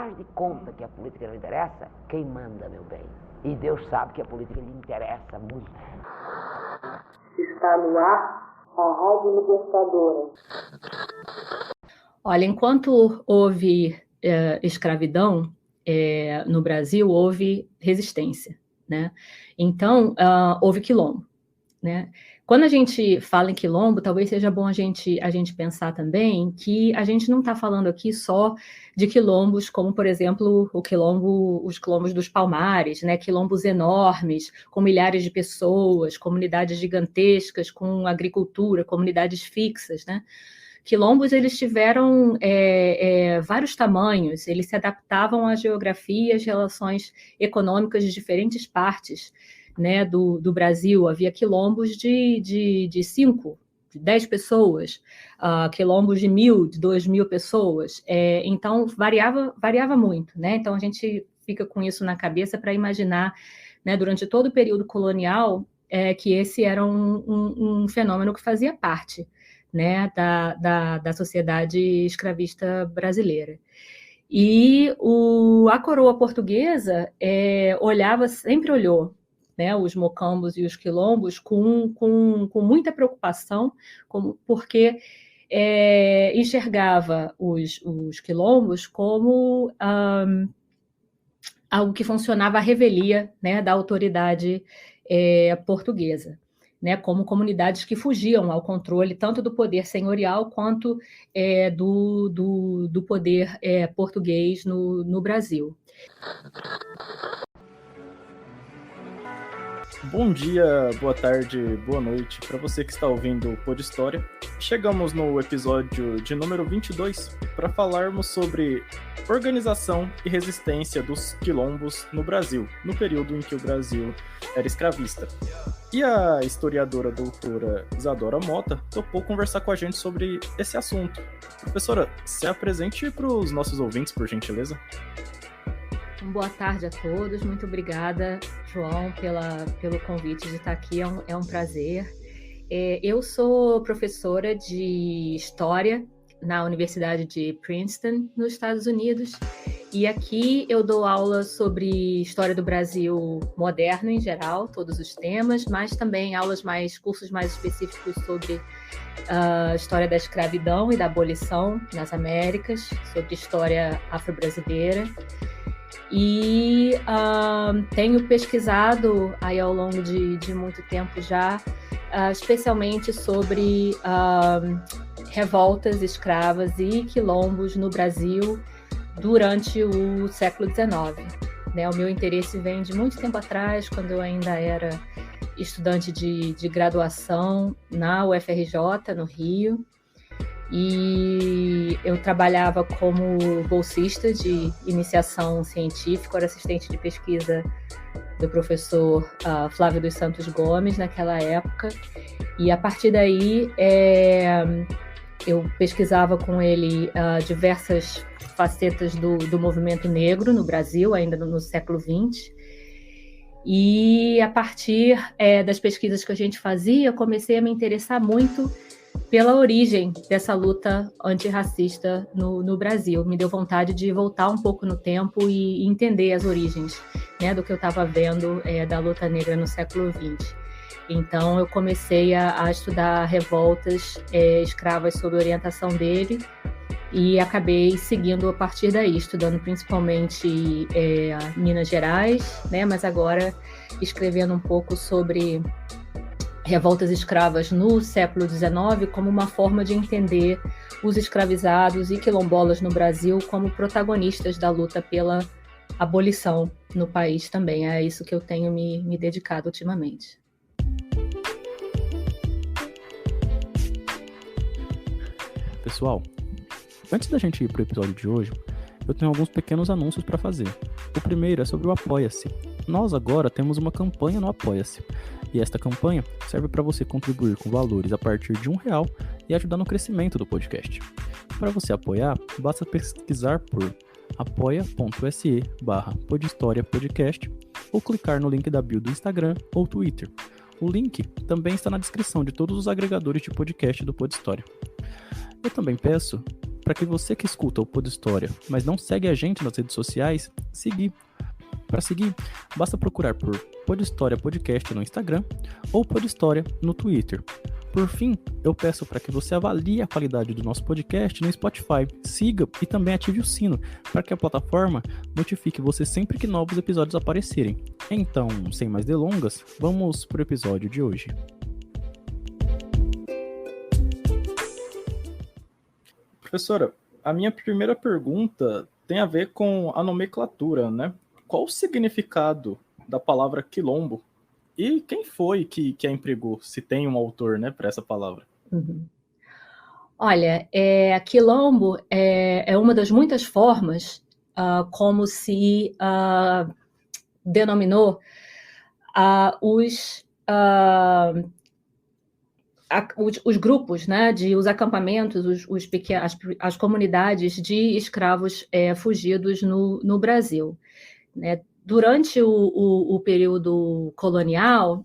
faz de conta que a política não interessa, quem manda, meu bem? E Deus sabe que a política lhe interessa muito. Está no ar a Rádio Libertadora. Olha, enquanto houve escravidão no Brasil, houve resistência, né? Então, houve quilombo, né? Quando a gente fala em quilombo, talvez seja bom a gente pensar também que a gente não está falando aqui só de quilombos como, por exemplo, os quilombos dos Palmares, né? Quilombos enormes, com milhares de pessoas, comunidades gigantescas, com agricultura, comunidades fixas, né? Quilombos, eles tiveram vários tamanhos, eles se adaptavam à geografia, às relações econômicas de diferentes partes, né, do Brasil. Havia quilombos de 5, de 10 pessoas, quilombos de 1.000, de 2.000 pessoas. Então, variava muito, né? Então, a gente fica com isso na cabeça para imaginar, né, durante todo o período colonial, que esse era um fenômeno que fazia parte, né, da sociedade escravista brasileira. E a coroa portuguesa sempre olhou, né, os mocambos e os quilombos com muita preocupação, porque enxergava os quilombos como algo que funcionava à revelia, né, da autoridade portuguesa, né, como comunidades que fugiam ao controle tanto do poder senhorial quanto do poder português no Brasil. Bom dia, boa tarde, boa noite para você que está ouvindo o Pod História. Chegamos no episódio de número 22 para falarmos sobre organização e resistência dos quilombos no Brasil, no período em que o Brasil era escravista. E a historiadora doutora Isadora Mota topou conversar com a gente sobre esse assunto. Professora, se apresente para os nossos ouvintes, por gentileza. Boa tarde a todos, muito obrigada, João, pelo convite de estar aqui, é um prazer. Eu sou professora de História na Universidade de Princeton, nos Estados Unidos, e aqui eu dou aula sobre História do Brasil moderno em geral, todos os temas, mas também cursos mais específicos sobre História da escravidão e da abolição nas Américas, sobre História afro-brasileira. E tenho pesquisado aí ao longo de muito tempo já, especialmente sobre revoltas escravas e quilombos no Brasil durante o século XIX. Né? O meu interesse vem de muito tempo atrás, quando eu ainda era estudante de graduação na UFRJ, no Rio. E eu trabalhava como bolsista de iniciação científica, era assistente de pesquisa do professor Flávio dos Santos Gomes naquela época, e a partir daí eu pesquisava com ele diversas facetas do movimento negro no Brasil, ainda no século XX, e a partir das pesquisas que a gente fazia, comecei a me interessar muito pela origem dessa luta antirracista no Brasil. Me deu vontade de voltar um pouco no tempo e entender as origens, né, do que eu estava vendo da luta negra no século XX. Então, eu comecei a estudar revoltas escravas sob orientação dele e acabei seguindo a partir daí, estudando principalmente Minas Gerais, né, mas agora escrevendo um pouco sobre revoltas escravas no século XIX como uma forma de entender os escravizados e quilombolas no Brasil como protagonistas da luta pela abolição no país também. É isso que eu tenho me dedicado ultimamente. Pessoal, antes da gente ir para o episódio de hoje, eu tenho alguns pequenos anúncios para fazer. O primeiro é sobre o Apoia-se. Nós agora temos uma campanha no Apoia-se, e esta campanha serve para você contribuir com valores a partir de R$1 e ajudar no crescimento do podcast. Para você apoiar, basta pesquisar por apoia.se/podhistoriapodcast ou clicar no link da bio do Instagram ou Twitter. O link também está na descrição de todos os agregadores de podcast do Pod História. Eu também peço para que você que escuta o Pod História, mas não segue a gente nas redes sociais, seguir. Para seguir, basta procurar por Pod História Podcast no Instagram ou Pod História no Twitter. Por fim, eu peço para que você avalie a qualidade do nosso podcast no Spotify, siga e também ative o sino para que a plataforma notifique você sempre que novos episódios aparecerem. Então, sem mais delongas, vamos para o episódio de hoje. Professora, a minha primeira pergunta tem a ver com a nomenclatura, né? Qual o significado da palavra quilombo? E quem foi que a empregou, se tem um autor, né, para essa palavra? Uhum. Olha, quilombo é uma das muitas formas como se denominou os grupos, né, os acampamentos, as comunidades de escravos fugidos no Brasil, né? Durante o período colonial,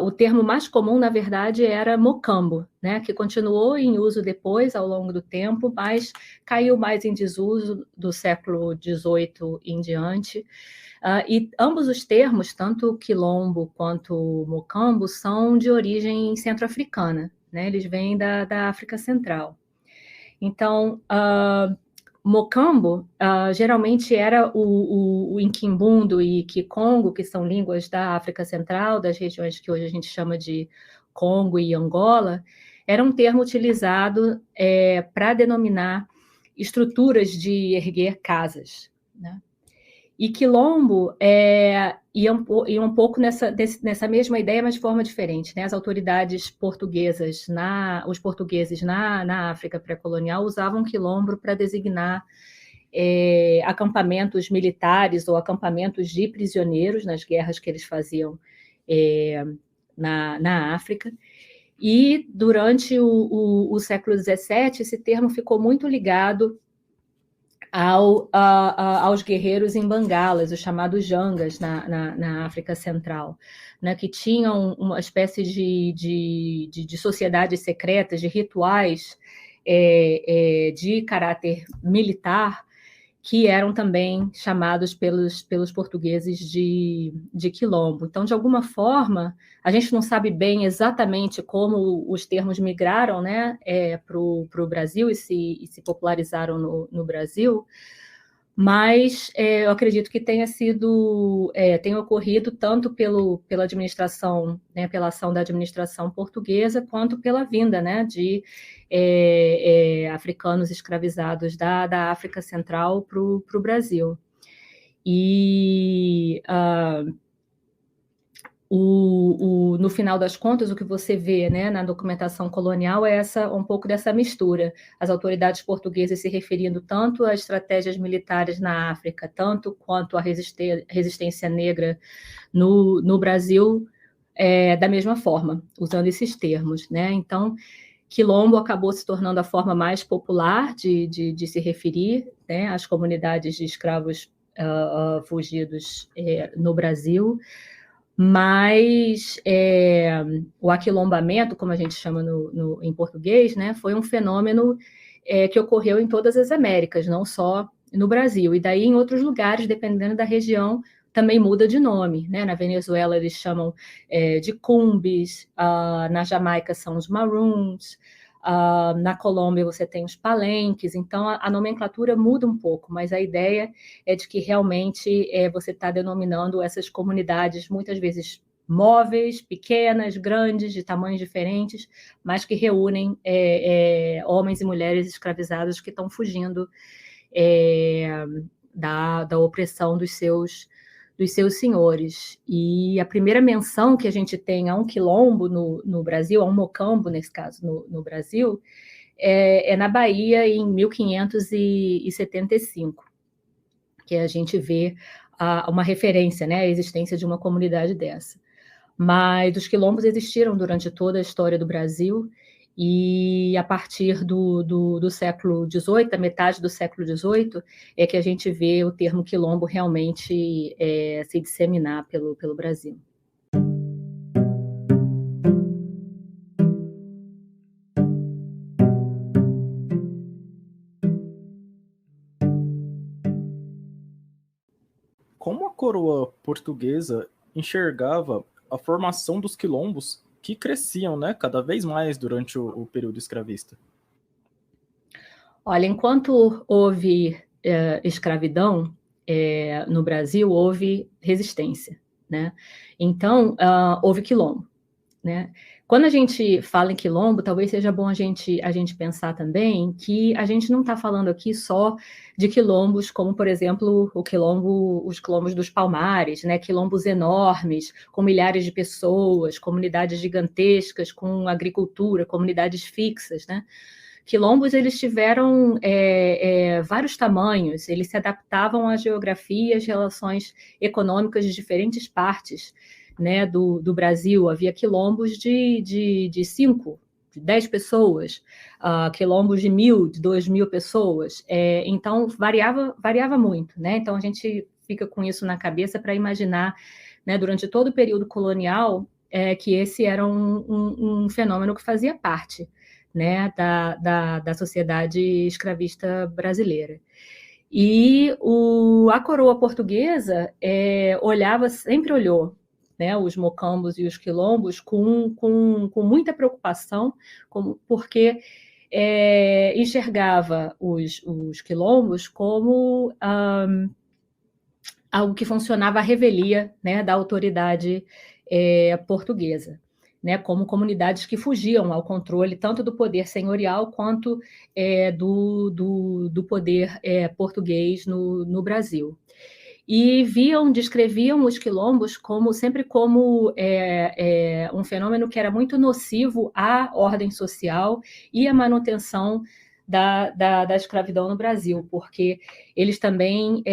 o termo mais comum, na verdade, era mocambo, né, que continuou em uso depois, ao longo do tempo, mas caiu mais em desuso do século XVIII em diante. E ambos os termos, tanto quilombo quanto mocambo, são de origem centro-africana, né? Eles vêm da África Central. Então, mocambo geralmente era o Inquimbundo e Kikongo, que são línguas da África Central, das regiões que hoje a gente chama de Congo e Angola, era um termo utilizado para denominar estruturas de erguer casas, né? E quilombo ia um pouco nessa mesma ideia, mas de forma diferente, né? As autoridades portuguesas, os portugueses na África pré-colonial usavam quilombo para designar acampamentos militares ou acampamentos de prisioneiros nas guerras que eles faziam na África. E durante o século XVII, esse termo ficou muito ligado aos guerreiros em Bangalas, os chamados Jangas, na África Central, né, que tinham uma espécie de sociedades secretas, de rituais de caráter militar, que eram também chamados pelos portugueses de quilombo. Então, de alguma forma, a gente não sabe bem exatamente como os termos migraram, né, para o Brasil e se popularizaram no Brasil, mas eu acredito que tenha ocorrido tanto pela administração, né, pela ação da administração portuguesa, quanto pela vinda, né, de africanos escravizados da África Central para o Brasil. E no final das contas, o que você vê, né, na documentação colonial é um pouco dessa mistura. As autoridades portuguesas se referindo tanto a estratégias militares na África, tanto quanto a resistência negra no Brasil, da mesma forma, usando esses termos, né? Então, quilombo acabou se tornando a forma mais popular de se referir, né, às comunidades de escravos fugidos no Brasil, mas o aquilombamento, como a gente chama em português, né, foi um fenômeno que ocorreu em todas as Américas, não só no Brasil, e daí em outros lugares, dependendo da região, também muda de nome, né? Na Venezuela eles chamam de cumbis, na Jamaica são os maroons, na Colômbia você tem os palenques, então a nomenclatura muda um pouco, mas a ideia é de que realmente você está denominando essas comunidades muitas vezes móveis, pequenas, grandes, de tamanhos diferentes, mas que reúnem homens e mulheres escravizados que estão fugindo da opressão dos seus senhores. E a primeira menção que a gente tem a um quilombo no Brasil, a um mocambo, nesse caso, no Brasil, é na Bahia, em 1575, que a gente vê uma referência, né, à existência de uma comunidade dessa. Mas os quilombos existiram durante toda a história do Brasil, e a partir do século XVIII, da metade do século XVIII, é que a gente vê o termo quilombo realmente se disseminar pelo Brasil. coroa portuguesa enxergava a formação dos quilombos que cresciam, né, cada vez mais durante o período escravista? Olha, enquanto houve escravidão no Brasil, houve resistência, né? Então, houve quilombo, né? Quando a gente fala em quilombo, talvez seja bom a gente pensar também que a gente não está falando aqui só de quilombos como, por exemplo, os quilombos dos Palmares, né? Quilombos enormes, com milhares de pessoas, comunidades gigantescas, com agricultura, comunidades fixas, né? Quilombos, eles tiveram vários tamanhos, eles se adaptavam à geografia, às relações econômicas de diferentes partes, né, do Brasil. Havia quilombos de 5, de 10 pessoas, quilombos de 1.000, de 2.000 pessoas. Então, variava muito, né? Então, a gente fica com isso na cabeça para imaginar, né, durante todo o período colonial, que esse era um fenômeno que fazia parte, né, da sociedade escravista brasileira. E a coroa portuguesa sempre olhou, né, os mocambos e os quilombos com muita preocupação, porque enxergava os quilombos como algo que funcionava à revelia, né, da autoridade portuguesa, né, como comunidades que fugiam ao controle tanto do poder senhorial quanto do poder português no Brasil. E descreviam os quilombos sempre como um fenômeno que era muito nocivo à ordem social e à manutenção da escravidão no Brasil, porque eles também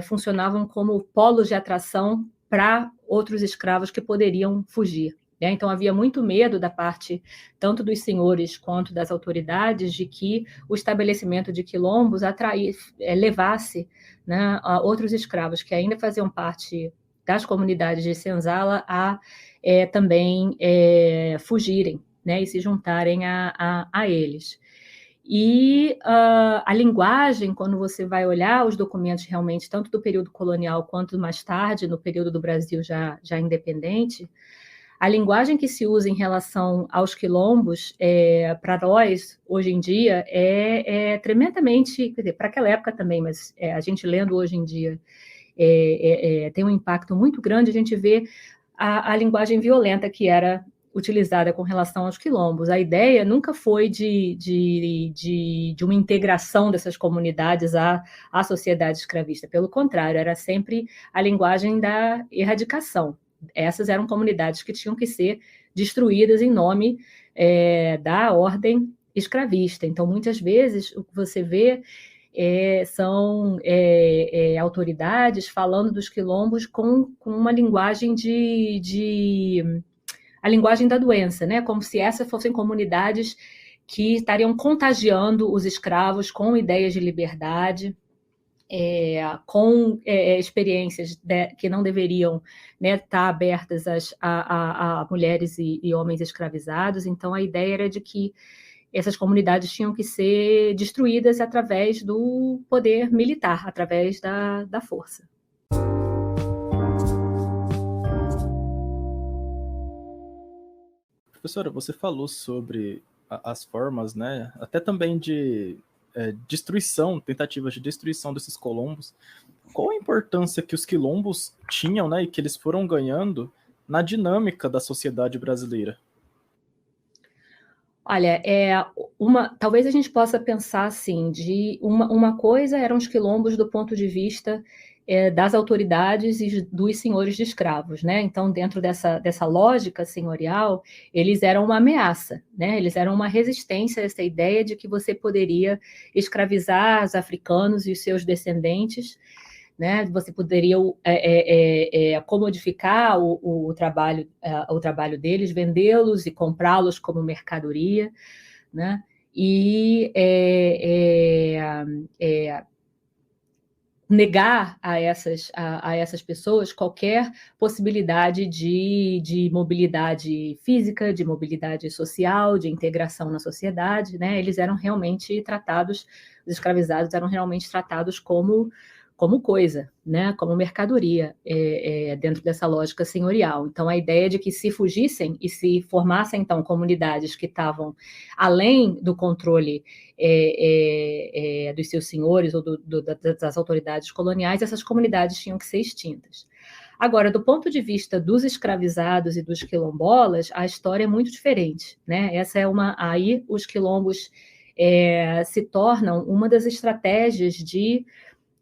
funcionavam como polos de atração para outros escravos que poderiam fugir. Então, havia muito medo da parte tanto dos senhores quanto das autoridades de que o estabelecimento de quilombos levasse, né, a outros escravos que ainda faziam parte das comunidades de senzala a também fugirem, né, e se juntarem a eles. E a linguagem, quando você vai olhar os documentos realmente, tanto do período colonial quanto mais tarde, no período do Brasil já independente, a linguagem que se usa em relação aos quilombos, para nós, hoje em dia, é tremendamente, quer dizer, para aquela época também, mas a gente lendo hoje em dia tem um impacto muito grande, a gente vê a linguagem violenta que era utilizada com relação aos quilombos. A ideia nunca foi de uma integração dessas comunidades à sociedade escravista, pelo contrário, era sempre a linguagem da erradicação. Essas eram comunidades que tinham que ser destruídas em nome da ordem escravista. Então, muitas vezes, o que você vê são autoridades falando dos quilombos com uma linguagem a linguagem da doença, né? Como se essas fossem comunidades que estariam contagiando os escravos com ideias de liberdade, com experiências que não deveriam, né, estar abertas a mulheres e homens escravizados. Então, a ideia era de que essas comunidades tinham que ser destruídas através do poder militar, através da força. Professora, você falou sobre as formas, né, até também de tentativas de destruição desses quilombos. Qual a importância que os quilombos tinham, né, e que eles foram ganhando na dinâmica da sociedade brasileira? Olha, talvez a gente possa pensar assim, uma coisa eram os quilombos do ponto de vista das autoridades e dos senhores de escravos, né? Então, dentro dessa lógica senhorial, eles eram uma ameaça, né? Eles eram uma resistência a essa ideia de que você poderia escravizar os africanos e os seus descendentes, né? Você poderia comodificar o trabalho deles, vendê-los e comprá-los como mercadoria, né? E negar a essas pessoas qualquer possibilidade de mobilidade física, de mobilidade social, de integração na sociedade, né? Eles eram realmente tratados, os escravizados eram realmente tratados como como coisa, né, como mercadoria, dentro dessa lógica senhorial. Então, a ideia de que se fugissem e se formassem, então, comunidades que estavam além do controle dos seus senhores ou das autoridades coloniais, essas comunidades tinham que ser extintas. Agora, do ponto de vista dos escravizados e dos quilombolas, a história é muito diferente, né? Aí os quilombos se tornam uma das estratégias de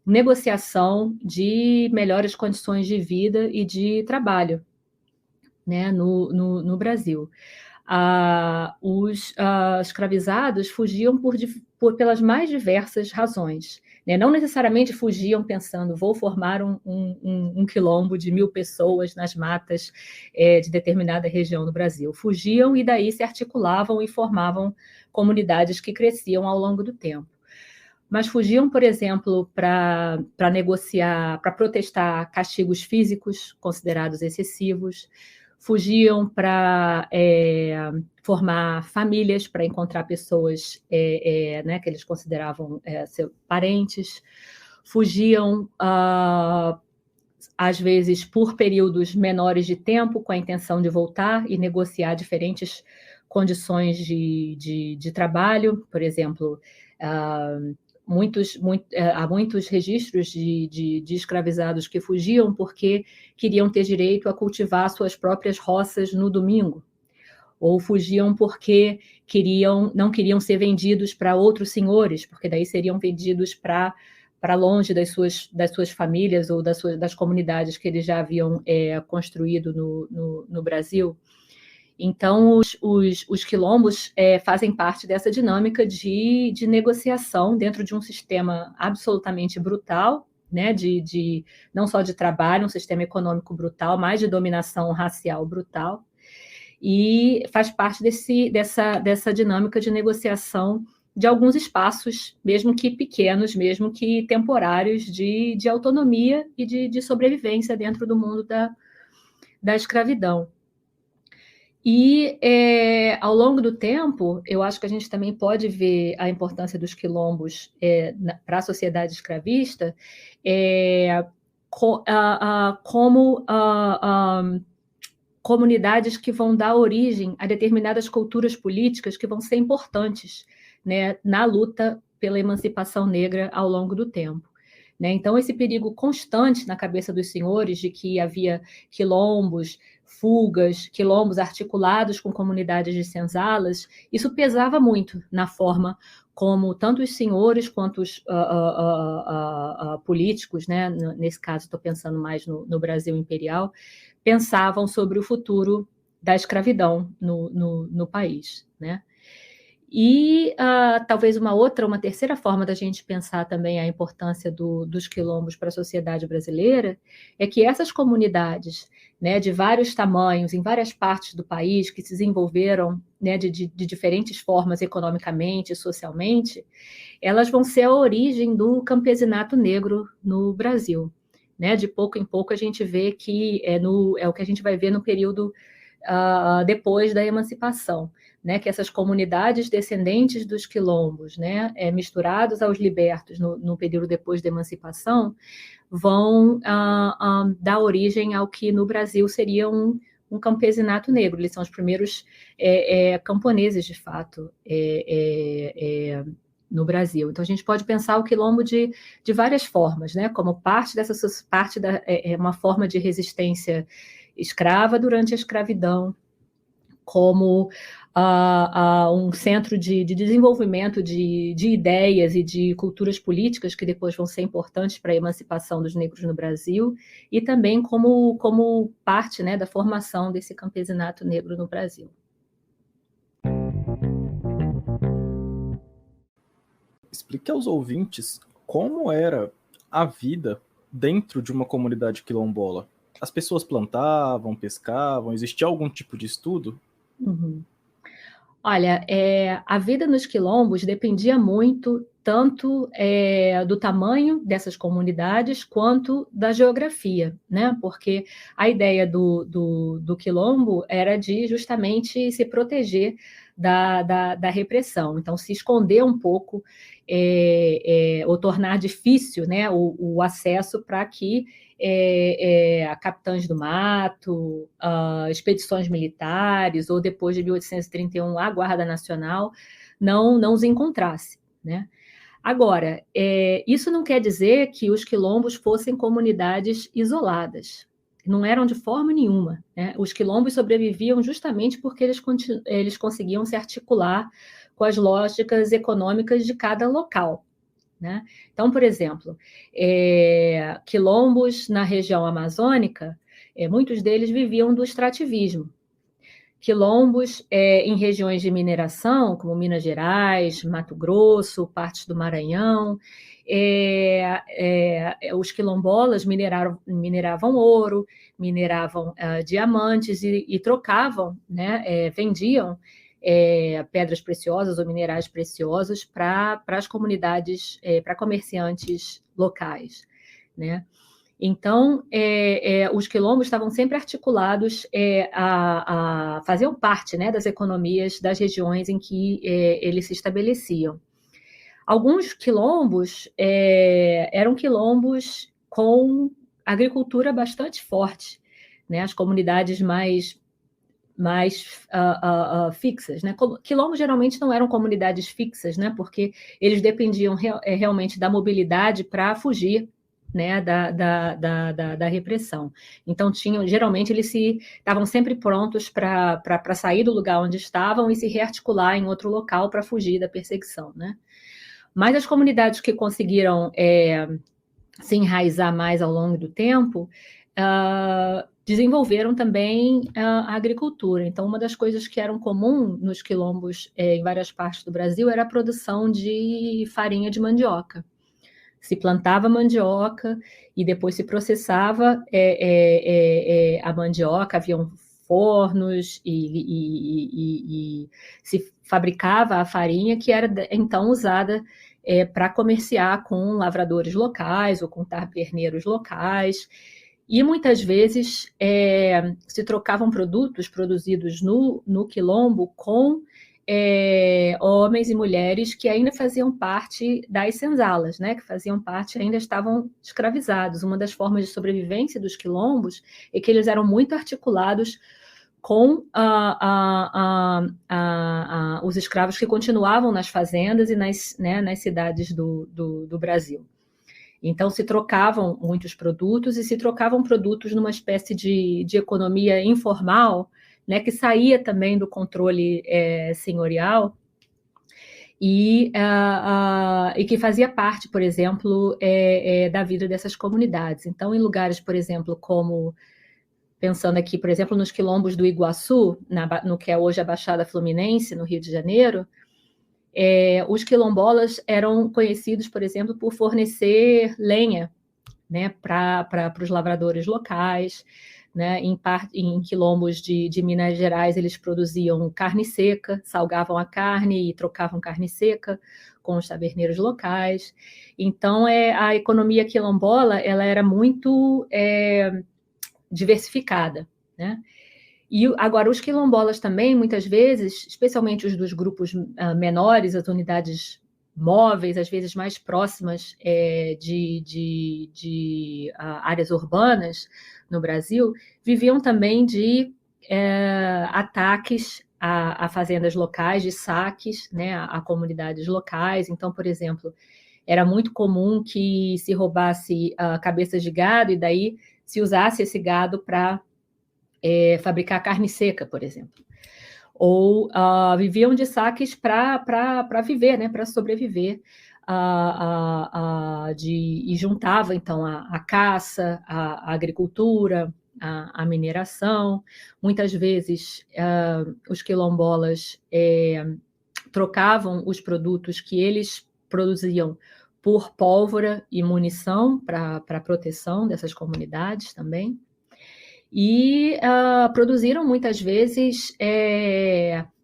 negociação de melhores condições de vida e de trabalho, né, no Brasil. Os escravizados fugiam pelas mais diversas razões, né? Não necessariamente fugiam pensando, vou formar um quilombo de 1.000 pessoas nas matas de determinada região do Brasil. Fugiam e daí se articulavam e formavam comunidades que cresciam ao longo do tempo. Mas fugiam, por exemplo, para negociar, para protestar castigos físicos considerados excessivos, fugiam para formar famílias, para encontrar pessoas né, que eles consideravam seus parentes, fugiam, às vezes, por períodos menores de tempo, com a intenção de voltar e negociar diferentes condições de trabalho, por exemplo, há muitos registros de escravizados que fugiam porque queriam ter direito a cultivar suas próprias roças no domingo, ou fugiam porque não queriam ser vendidos para outros senhores, porque daí seriam vendidos para longe das suas famílias ou das comunidades que eles já haviam construído no Brasil. Então, os quilombos fazem parte dessa dinâmica de negociação dentro de um sistema absolutamente brutal, né, não só de trabalho, um sistema econômico brutal, mas de dominação racial brutal, e faz parte dessa dinâmica de negociação de alguns espaços, mesmo que pequenos, mesmo que temporários, de autonomia e de sobrevivência dentro do mundo da escravidão. E, ao longo do tempo, eu acho que a gente também pode ver a importância dos quilombos para a sociedade escravista como comunidades que vão dar origem a determinadas culturas políticas que vão ser importantes, né, na luta pela emancipação negra ao longo do tempo. Né? Então, esse perigo constante na cabeça dos senhores de que havia quilombos, fugas, quilombos articulados com comunidades de senzalas, isso pesava muito na forma como tanto os senhores quanto os políticos, né? Nesse caso estou pensando mais no Brasil imperial, pensavam sobre o futuro da escravidão no país, né? E talvez uma terceira forma da gente pensar também a importância dos quilombos para a sociedade brasileira é que essas comunidades, né, de vários tamanhos, em várias partes do país, que se desenvolveram, né, de diferentes formas economicamente e socialmente, elas vão ser a origem do campesinato negro no Brasil. Né? De pouco em pouco a gente vê que é o que a gente vai ver no período depois da emancipação. Né, que essas comunidades descendentes dos quilombos, né, misturados aos libertos no período depois da emancipação, vão dar origem ao que no Brasil seria um campesinato negro. Eles são os primeiros camponeses, de fato, no Brasil. Então, a gente pode pensar o quilombo de várias formas, né, como uma forma de resistência escrava durante a escravidão, como um centro de desenvolvimento de ideias e de culturas políticas que depois vão ser importantes para a emancipação dos negros no Brasil, e também como parte, né, da formação desse campesinato negro no Brasil. Explique aos ouvintes como era a vida dentro de uma comunidade quilombola. As pessoas plantavam, pescavam, existia algum tipo de estudo? Uhum. Olha, a vida nos quilombos dependia muito tanto do tamanho dessas comunidades quanto da geografia, né? Porque a ideia do quilombo era de justamente se proteger da repressão. Então, se esconder um pouco ou tornar difícil, né, o acesso para que capitães do mato, expedições militares, ou depois de 1831 a Guarda Nacional, não os encontrasse, né? Agora, isso não quer dizer que os quilombos fossem comunidades isoladas. Não eram de forma nenhuma, né? Os quilombos sobreviviam justamente porque eles conseguiam se articular com as lógicas econômicas de cada local, né? Então, por exemplo, quilombos na região amazônica, muitos deles viviam do extrativismo. Quilombos em regiões de mineração, como Minas Gerais, Mato Grosso, partes do Maranhão, os quilombolas mineravam ouro, mineravam diamantes e trocavam, né, vendiam pedras preciosas ou minerais preciosos para as comunidades, para comerciantes locais, né? Então, os quilombos estavam sempre articulados faziam parte, né, das economias das regiões em que eles se estabeleciam. Alguns quilombos eram quilombos com agricultura bastante forte, né, as comunidades mais fixas, né? Quilombos geralmente não eram comunidades fixas, né, porque eles dependiam realmente da mobilidade para fugir, né, da repressão. Então, geralmente, eles estavam sempre prontos para sair do lugar onde estavam e se rearticular em outro local para fugir da perseguição, né? Mas as comunidades que conseguiram se enraizar mais ao longo do tempo desenvolveram também a agricultura. Então, uma das coisas que eram comum nos quilombos em várias partes do Brasil era a produção de farinha de mandioca. Se plantava mandioca e depois se processava a mandioca, haviam fornos e se fabricava a farinha que era então usada para comerciar com lavradores locais ou com taberneiros locais. E muitas vezes se trocavam produtos produzidos no quilombo com homens e mulheres que ainda faziam parte das senzalas, né, que faziam parte, ainda estavam escravizados. Uma das formas de sobrevivência dos quilombos é que eles eram muito articulados com os escravos que continuavam nas fazendas e nas cidades do Brasil. Então, se trocavam muitos produtos e se trocavam produtos numa espécie de economia informal, né, que saía também do controle senhorial e que fazia parte, por exemplo, da vida dessas comunidades. Então, em lugares, por exemplo, como, pensando aqui, por exemplo, nos quilombos do Iguaçu, no que é hoje a Baixada Fluminense, no Rio de Janeiro, os quilombolas eram conhecidos, por exemplo, por fornecer lenha, né, para os lavradores locais. Né, em quilombos de Minas Gerais, eles produziam carne seca, salgavam a carne e trocavam carne seca com os taberneiros locais. Então, a economia quilombola ela era muito diversificada, né? E agora, os quilombolas também, muitas vezes, especialmente os dos grupos menores, as unidades móveis, às vezes mais próximas de áreas urbanas no Brasil, viviam também de ataques a fazendas locais, de saques, né, a comunidades locais. Então, por exemplo, era muito comum que se roubasse cabeças de gado e daí se usasse esse gado para fabricar carne seca, por exemplo. Ou viviam de saques para viver, né, para sobreviver, e juntava, então, a caça, a agricultura, a mineração. Muitas vezes, os quilombolas trocavam os produtos que eles produziam por pólvora e munição para a proteção dessas comunidades também. E produziram muitas vezes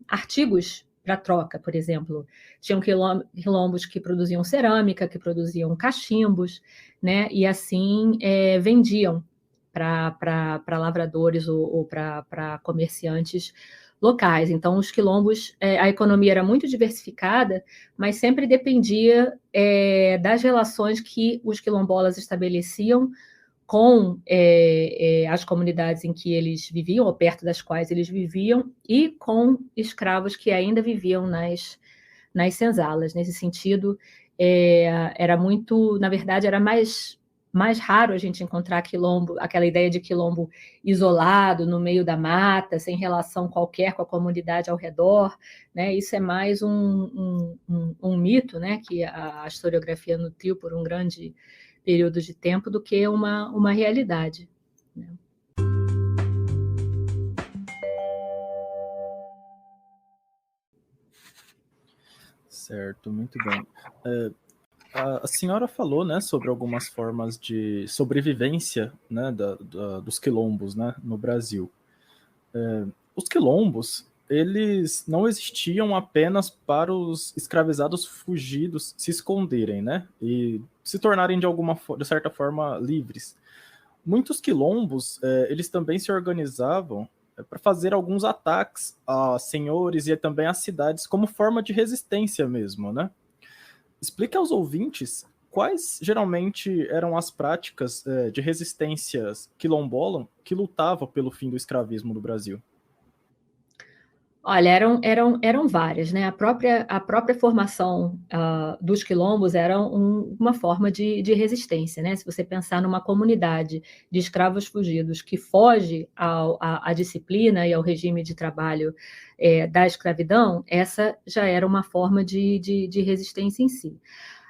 artigos para troca, por exemplo. Tinham quilombos que produziam cerâmica, que produziam cachimbos, né? E assim vendiam para lavradores ou para comerciantes locais. Então, os quilombos, a economia era muito diversificada, mas sempre dependia das relações que os quilombolas estabeleciam com as comunidades em que eles viviam, ou perto das quais eles viviam, e com escravos que ainda viviam nas senzalas. Nesse sentido, era muito, na verdade, era mais raro a gente encontrar quilombo, aquela ideia de quilombo isolado, no meio da mata, sem relação qualquer com a comunidade ao redor, né? Isso é mais um mito, né, que a historiografia nutriu por um grande período de tempo, do que uma realidade, né? Certo, muito bem. A senhora falou, né, sobre algumas formas de sobrevivência, né, dos quilombos, né, no Brasil. Os quilombos, eles não existiam apenas para os escravizados fugidos se esconderem, né, e se tornarem de certa forma livres. Muitos quilombos, eles também se organizavam para fazer alguns ataques a senhores e também a cidades como forma de resistência mesmo, né? Explique aos ouvintes quais geralmente eram as práticas de resistência quilombola que lutavam pelo fim do escravismo no Brasil. Olha, eram várias, né? A própria formação dos quilombos era uma forma de resistência, né? Se você pensar numa comunidade de escravos fugidos que foge à disciplina e ao regime de trabalho da escravidão, essa já era uma forma de resistência em si.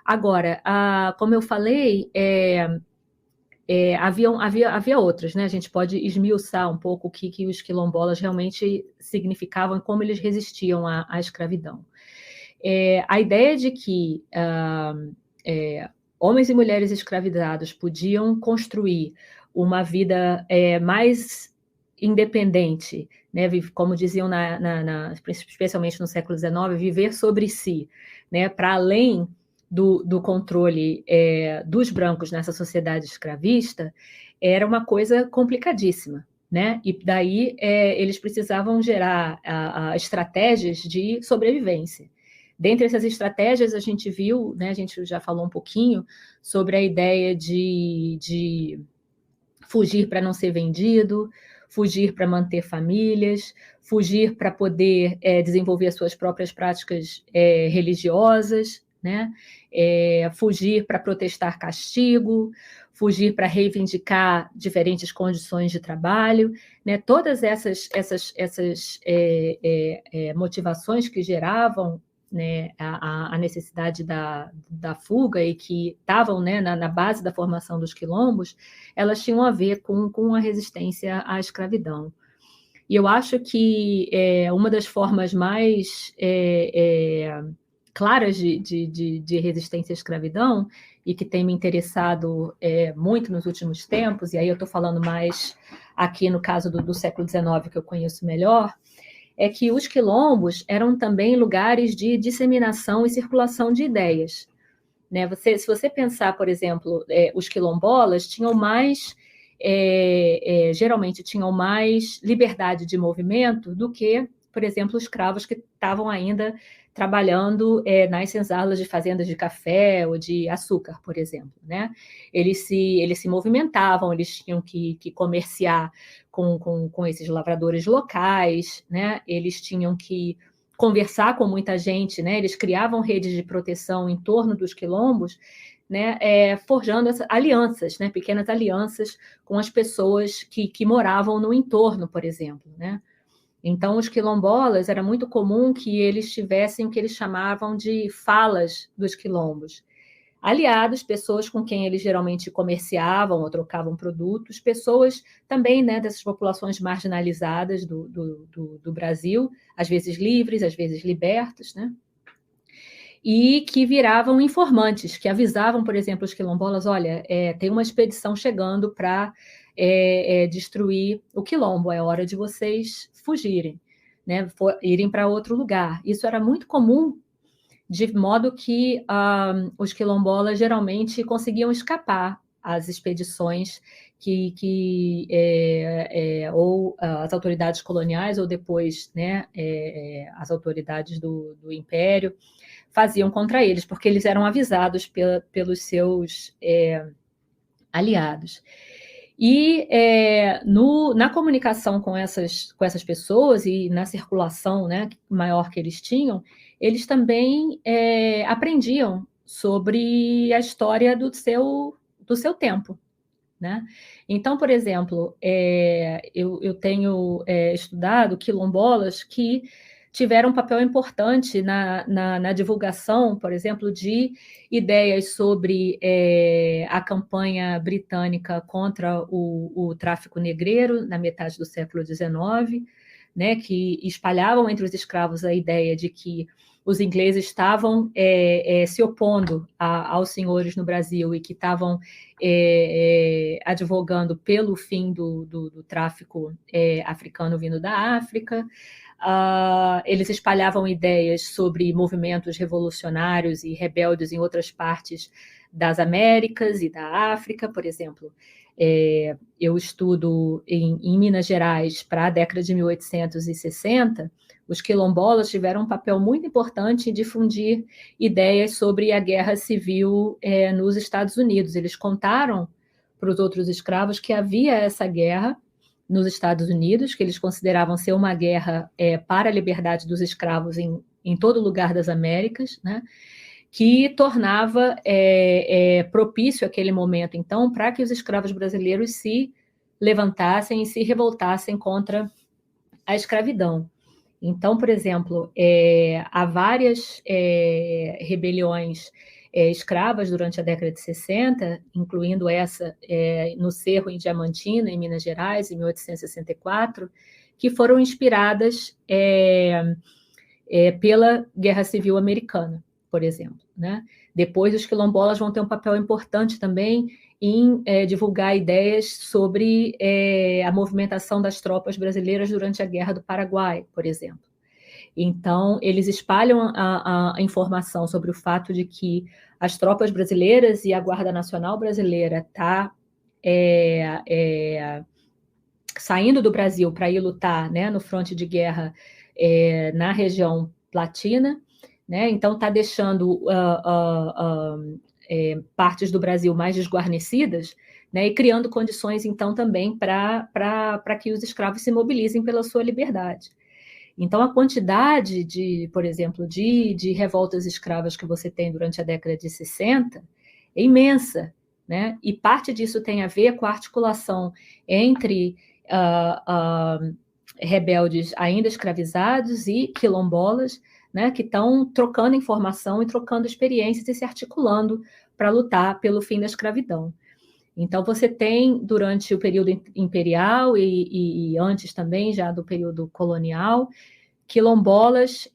Agora, como eu falei, havia outras, né? A gente pode esmiuçar um pouco o que os quilombolas realmente significavam e como eles resistiam à escravidão. A ideia de que homens e mulheres escravizados podiam construir uma vida mais independente, né? Como diziam especialmente no século XIX, viver sobre si, né? Para além do controle dos brancos nessa sociedade escravista, era uma coisa complicadíssima, né? E daí eles precisavam gerar estratégias de sobrevivência. Dentre essas estratégias, a gente viu, né, a gente já falou um pouquinho sobre a ideia de fugir para não ser vendido, fugir para manter famílias, fugir para poder desenvolver as suas próprias práticas religiosas, né? Fugir para protestar castigo, fugir para reivindicar diferentes condições de trabalho, né? Todas essas motivações que geravam, né, a necessidade da fuga e que estavam, né, na base da formação dos quilombos, elas tinham a ver com a resistência à escravidão. E eu acho que uma das formas mais claras de resistência à escravidão, e que tem me interessado muito nos últimos tempos, e aí eu estou falando mais aqui no caso do século XIX, que eu conheço melhor, é que os quilombos eram também lugares de disseminação e circulação de ideias, né? Se você pensar, por exemplo, os quilombolas tinham mais, geralmente tinham mais liberdade de movimento do que, por exemplo, os escravos que estavam ainda trabalhando nas senzalas de fazendas de café ou de açúcar, por exemplo, né? Eles se movimentavam, eles tinham que comerciar com esses lavradores locais, né? Eles tinham que conversar com muita gente, né? Eles criavam redes de proteção em torno dos quilombos, né? Forjando alianças, né? Pequenas alianças com as pessoas que moravam no entorno, por exemplo, né? Então, os quilombolas, era muito comum que eles tivessem o que eles chamavam de falas dos quilombos. Aliados, pessoas com quem eles geralmente comerciavam ou trocavam produtos, pessoas também, né, dessas populações marginalizadas do Brasil, às vezes livres, às vezes libertos, né? E que viravam informantes, que avisavam, por exemplo, os quilombolas, olha, tem uma expedição chegando para destruir o quilombo, é hora de vocês fugirem, né, irem para outro lugar. Isso era muito comum, de modo que os quilombolas geralmente conseguiam escapar as expedições ou as autoridades coloniais, ou depois, né, as autoridades do Império faziam contra eles, porque eles eram avisados pelos seus aliados. E na comunicação com essas pessoas e na circulação, né, maior que eles tinham, eles também aprendiam sobre a história do seu tempo, né? Então, por exemplo, eu tenho estudado quilombolas que tiveram um papel importante na divulgação, por exemplo, de ideias sobre a campanha britânica contra o tráfico negreiro na metade do século XIX, né, que espalhavam entre os escravos a ideia de que os ingleses estavam se opondo aos senhores no Brasil e que estavam advogando pelo fim do tráfico africano vindo da África. Eles espalhavam ideias sobre movimentos revolucionários e rebeldes em outras partes das Américas e da África, por exemplo. Eu estudo em Minas Gerais para a década de 1860, os quilombolas tiveram um papel muito importante em difundir ideias sobre a guerra civil nos Estados Unidos. Eles contaram para os outros escravos que havia essa guerra nos Estados Unidos, que eles consideravam ser uma guerra para a liberdade dos escravos em todo lugar das Américas, né? Que tornava propício aquele momento, então, para que os escravos brasileiros se levantassem e se revoltassem contra a escravidão. Então, por exemplo, há várias rebeliões escravas durante a década de 60, incluindo essa no Cerro, em Diamantina, em Minas Gerais, em 1864, que foram inspiradas pela Guerra Civil Americana, por exemplo, né? Depois, os quilombolas vão ter um papel importante também em divulgar ideias sobre a movimentação das tropas brasileiras durante a Guerra do Paraguai, por exemplo. Então, eles espalham a informação sobre o fato de que as tropas brasileiras e a Guarda Nacional Brasileira está saindo do Brasil para ir lutar, né, no fronte de guerra na região latina, né? Então, está deixando partes do Brasil mais desguarnecidas, né, e criando condições, então, também para que os escravos se mobilizem pela sua liberdade. Então, a quantidade por exemplo, de revoltas escravas que você tem durante a década de 60 é imensa, né? E parte disso tem a ver com a articulação entre rebeldes ainda escravizados e quilombolas, né, que estão trocando informação e trocando experiências e se articulando para lutar pelo fim da escravidão. Então, você tem, durante o período imperial e antes também, já do período colonial, quilombolas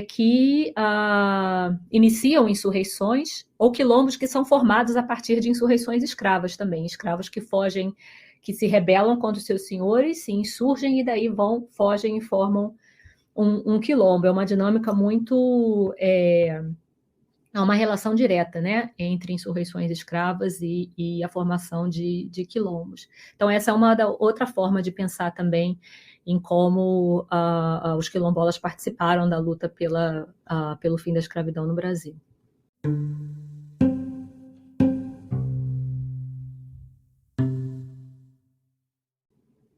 que iniciam insurreições, ou quilombos que são formados a partir de insurreições escravas também, escravos que fogem, que se rebelam contra os seus senhores, se insurgem e daí fogem e formam um quilombo. É uma dinâmica muito... Há uma relação direta, né, entre insurreições escravas e a formação de quilombos. Então, essa é uma outra forma de pensar também em como os quilombolas participaram da luta pelo fim da escravidão no Brasil.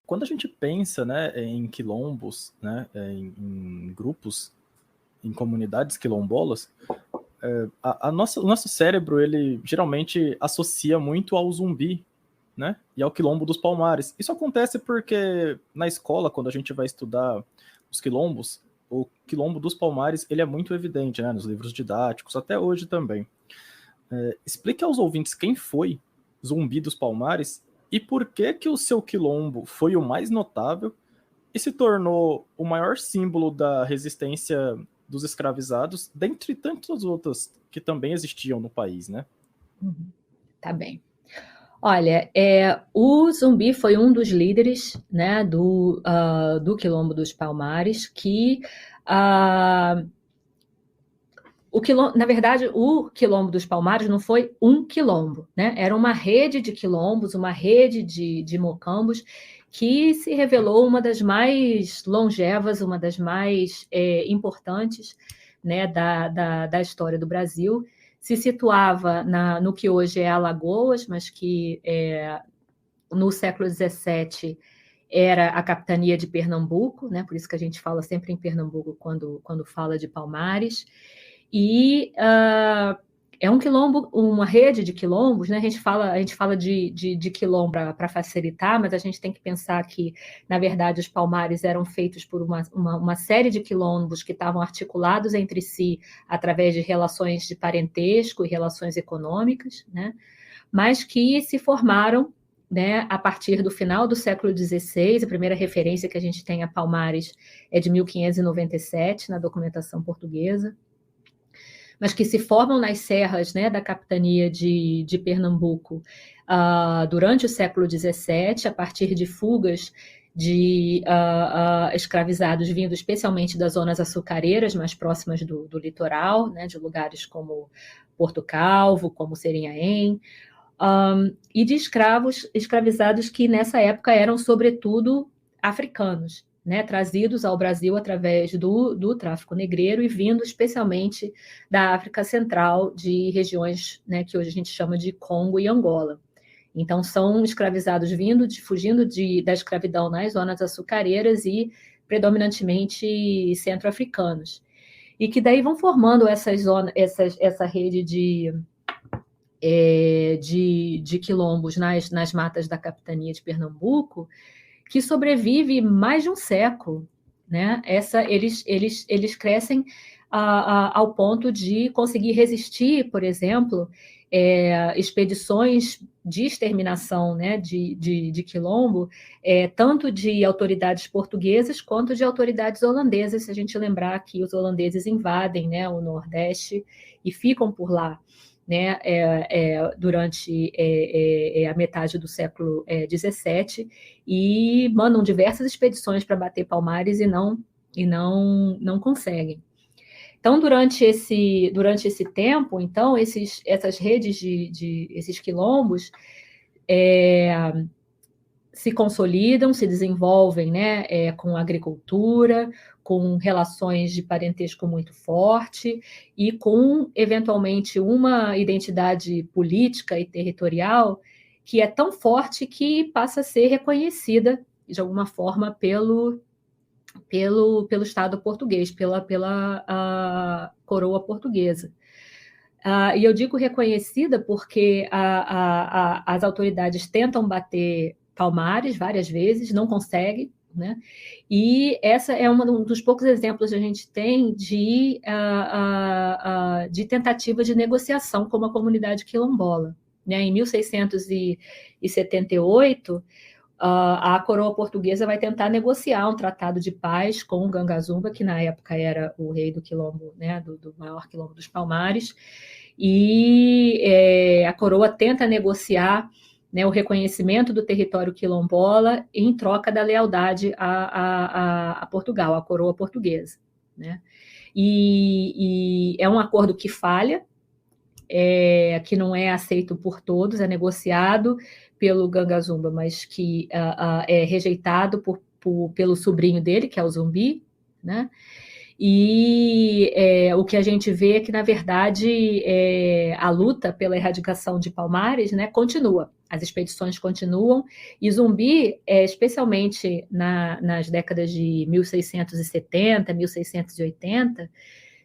Quando a gente pensa, né, em quilombos, né, em grupos, em comunidades quilombolas, o nosso cérebro, ele geralmente associa muito ao zumbi, né, e ao quilombo dos Palmares. Isso acontece porque na escola, quando a gente vai estudar os quilombos, o quilombo dos Palmares, ele é muito evidente, né, nos livros didáticos, até hoje também. Explique aos ouvintes quem foi Zumbi dos Palmares e por que o seu quilombo foi o mais notável e se tornou o maior símbolo da resistência dos escravizados, dentre tantas outras que também existiam no país, né? Tá bem. Olha, o Zumbi foi um dos líderes, né, do Quilombo dos Palmares, que Na verdade, o Quilombo dos Palmares não foi um quilombo, né? Era uma rede de quilombos, uma rede de mocambos, que se revelou uma das mais longevas, uma das mais importantes, né, da história do Brasil. Se situava no que hoje é Alagoas, mas que no século XVII era a capitania de Pernambuco, né? Por isso que a gente fala sempre em Pernambuco quando fala de Palmares. E é um quilombo, uma rede de quilombos, né? A gente fala de quilombo para facilitar, mas a gente tem que pensar que, na verdade, os Palmares eram feitos por uma série de quilombos que estavam articulados entre si através de relações de parentesco e relações econômicas, né? Mas que se formaram, né, a partir do final do século XVI. A primeira referência que a gente tem a Palmares é de 1597, na documentação portuguesa, mas que se formam nas serras, né, da capitania de Pernambuco durante o século XVII, a partir de fugas de escravizados vindo especialmente das zonas açucareiras mais próximas do litoral, né, de lugares como Porto Calvo, como Serinhaém, e de escravizados que nessa época eram sobretudo africanos, né, trazidos ao Brasil através do tráfico negreiro e vindo especialmente da África Central, de regiões, né, que hoje a gente chama de Congo e Angola. Então, são escravizados fugindo da escravidão nas zonas açucareiras e predominantemente centro-africanos. E que daí vão formando essa rede de quilombos nas matas da capitania de Pernambuco, que sobrevive mais de um século, né? Eles crescem ao ponto de conseguir resistir, por exemplo, expedições de exterminação, né, de quilombo, tanto de autoridades portuguesas quanto de autoridades holandesas, se a gente lembrar que os holandeses invadem, né, o Nordeste e ficam por lá, né, durante a metade do século XVII, e mandam diversas expedições para bater Palmares e não conseguem. Então, durante esse tempo, então, essas redes esses quilombos se consolidam, se desenvolvem, né, com agricultura, com relações de parentesco muito forte e com, eventualmente, uma identidade política e territorial que é tão forte que passa a ser reconhecida, de alguma forma, pelo Estado português, pela coroa portuguesa. E eu digo reconhecida porque as autoridades tentam bater Palmares várias vezes, não conseguem, né? E essa é um dos poucos exemplos que a gente tem de tentativa de negociação com a comunidade quilombola, né? Em 1678, a coroa portuguesa vai tentar negociar um tratado de paz com o Gangazumba, que na época era o rei do quilombo, né, do maior quilombo dos Palmares, e a coroa tenta negociar, né, o reconhecimento do território quilombola em troca da lealdade a Portugal, à coroa portuguesa, né? E é um acordo que falha, que não é aceito por todos, é negociado pelo Gangazumba, mas que é rejeitado pelo sobrinho dele, que é o Zumbi, né? E o que a gente vê é que, na verdade, a luta pela erradicação de Palmares, né, continua. As expedições continuam, e Zumbi, especialmente nas décadas de 1670, 1680,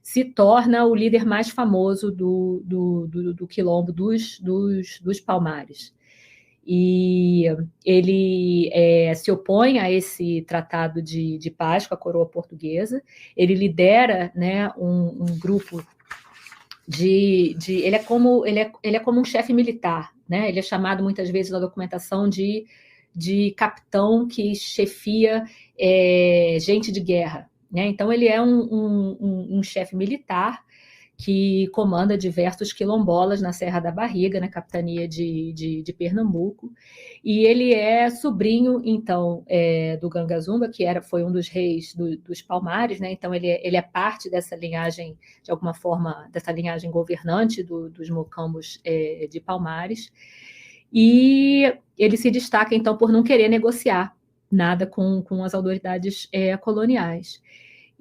se torna o líder mais famoso do quilombo dos Palmares. E ele se opõe a esse tratado de paz com a coroa portuguesa. Ele lidera, né, um grupo ele é como um chefe militar, né? Ele é chamado muitas vezes na documentação de capitão que chefia gente de guerra, né? Então ele é um chefe militar que comanda diversos quilombolas na Serra da Barriga, na capitania de Pernambuco, e ele é sobrinho, então, do Gangazumba, que foi um dos reis dos Palmares, né? Então ele é parte dessa linhagem, de alguma forma, dessa linhagem governante dos mocambos de Palmares, e ele se destaca, então, por não querer negociar nada com as autoridades coloniais.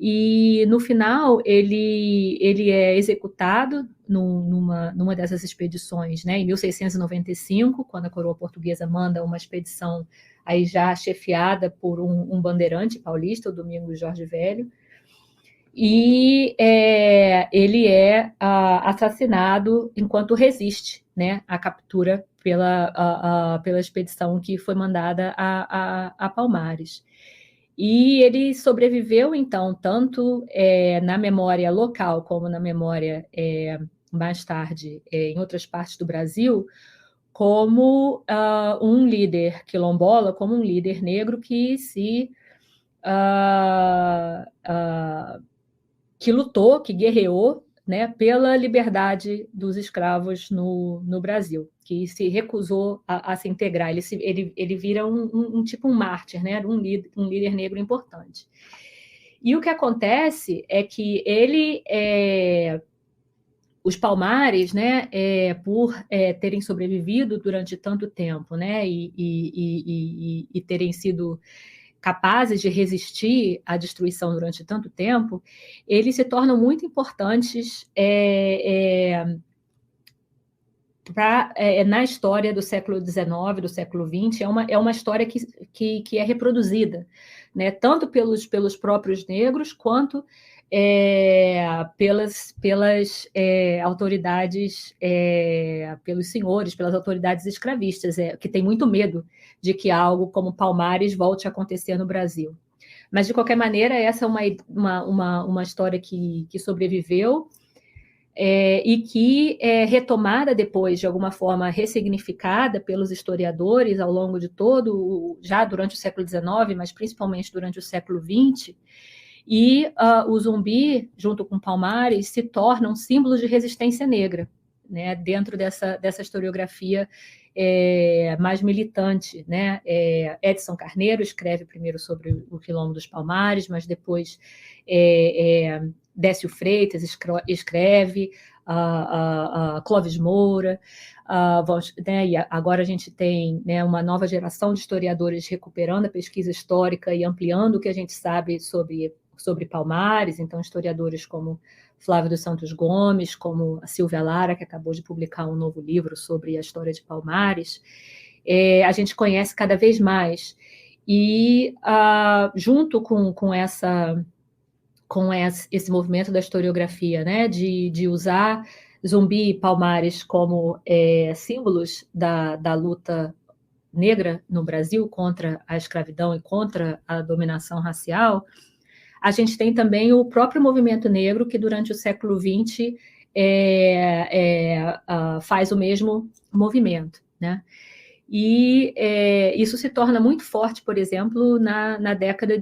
E, no final, ele é executado numa dessas expedições, né, em 1695, quando a coroa portuguesa manda uma expedição aí já chefiada por um bandeirante paulista, o Domingos Jorge Velho, e ele é assassinado enquanto resiste, né, à captura pela expedição que foi mandada a Palmares. E ele sobreviveu, então, tanto na memória local como na memória, mais tarde, em outras partes do Brasil, como um líder quilombola, como um líder negro que que lutou, que guerreou, né, pela liberdade dos escravos no Brasil, que se recusou a se integrar. Ele vira um tipo um mártir, né, um líder negro importante. E o que acontece é que os Palmares, né, por terem sobrevivido durante tanto tempo, né, e terem sido capazes de resistir à destruição durante tanto tempo, eles se tornam muito importantes na história do século XIX, do século XX. É uma história que é reproduzida, né, tanto pelos próprios negros, quanto pelas autoridades, pelos senhores, pelas autoridades escravistas, que tem muito medo de que algo como Palmares volte a acontecer no Brasil. Mas, de qualquer maneira, essa é uma história que sobreviveu, e que é retomada depois, de alguma forma ressignificada pelos historiadores ao longo de já durante o século XIX, mas principalmente durante o século XX, e o Zumbi, junto com Palmares, se tornam símbolos de resistência negra, né, dentro dessa historiografia mais militante, né? Edson Carneiro escreve primeiro sobre o Quilombo dos Palmares, mas depois Décio Freitas escreve, Clóvis Moura, né, e agora a gente tem, né, uma nova geração de historiadores recuperando a pesquisa histórica e ampliando o que a gente sabe sobre Palmares. Então, historiadores como Flávio dos Santos Gomes, como a Silvia Lara, que acabou de publicar um novo livro sobre a história de Palmares, a gente conhece cada vez mais. E, junto com esse movimento da historiografia, né, de usar Zumbi e Palmares como símbolos da luta negra no Brasil contra a escravidão e contra a dominação racial, a gente tem também o próprio movimento negro, que durante o século XX faz o mesmo movimento, né? E isso se torna muito forte, por exemplo, na década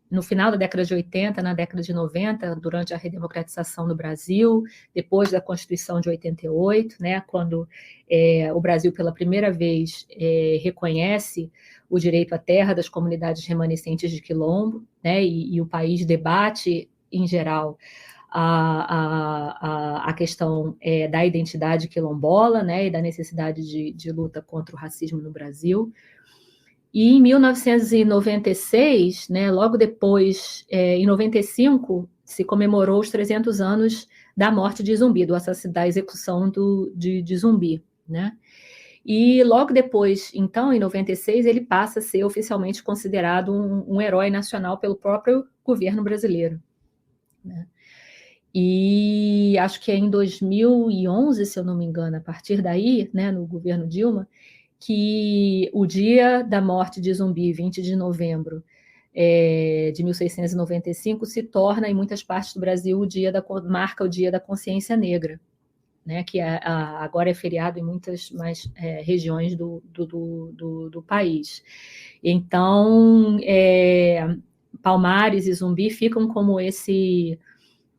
no final da década de 80, na década de 90, durante a redemocratização no Brasil, depois da Constituição de 88, né, quando o Brasil, pela primeira vez, reconhece o direito à terra das comunidades remanescentes de Quilombo, né, e o país debate, em geral, a questão da identidade quilombola, né, e da necessidade de luta contra o racismo no Brasil. E em 1996, né, logo depois, em 95, se comemorou os 300 anos da morte de Zumbi, da execução de Zumbi, né? E logo depois, então, em 96, ele passa a ser oficialmente considerado um herói nacional pelo próprio governo brasileiro, né? E acho que é em 2011, se eu não me engano, a partir daí, né, no governo Dilma, que o dia da morte de Zumbi, 20 de novembro de 1695, se torna, em muitas partes do Brasil, marca o Dia da Consciência Negra, né, que agora é feriado em muitas mais regiões do país. Então, Palmares e Zumbi ficam como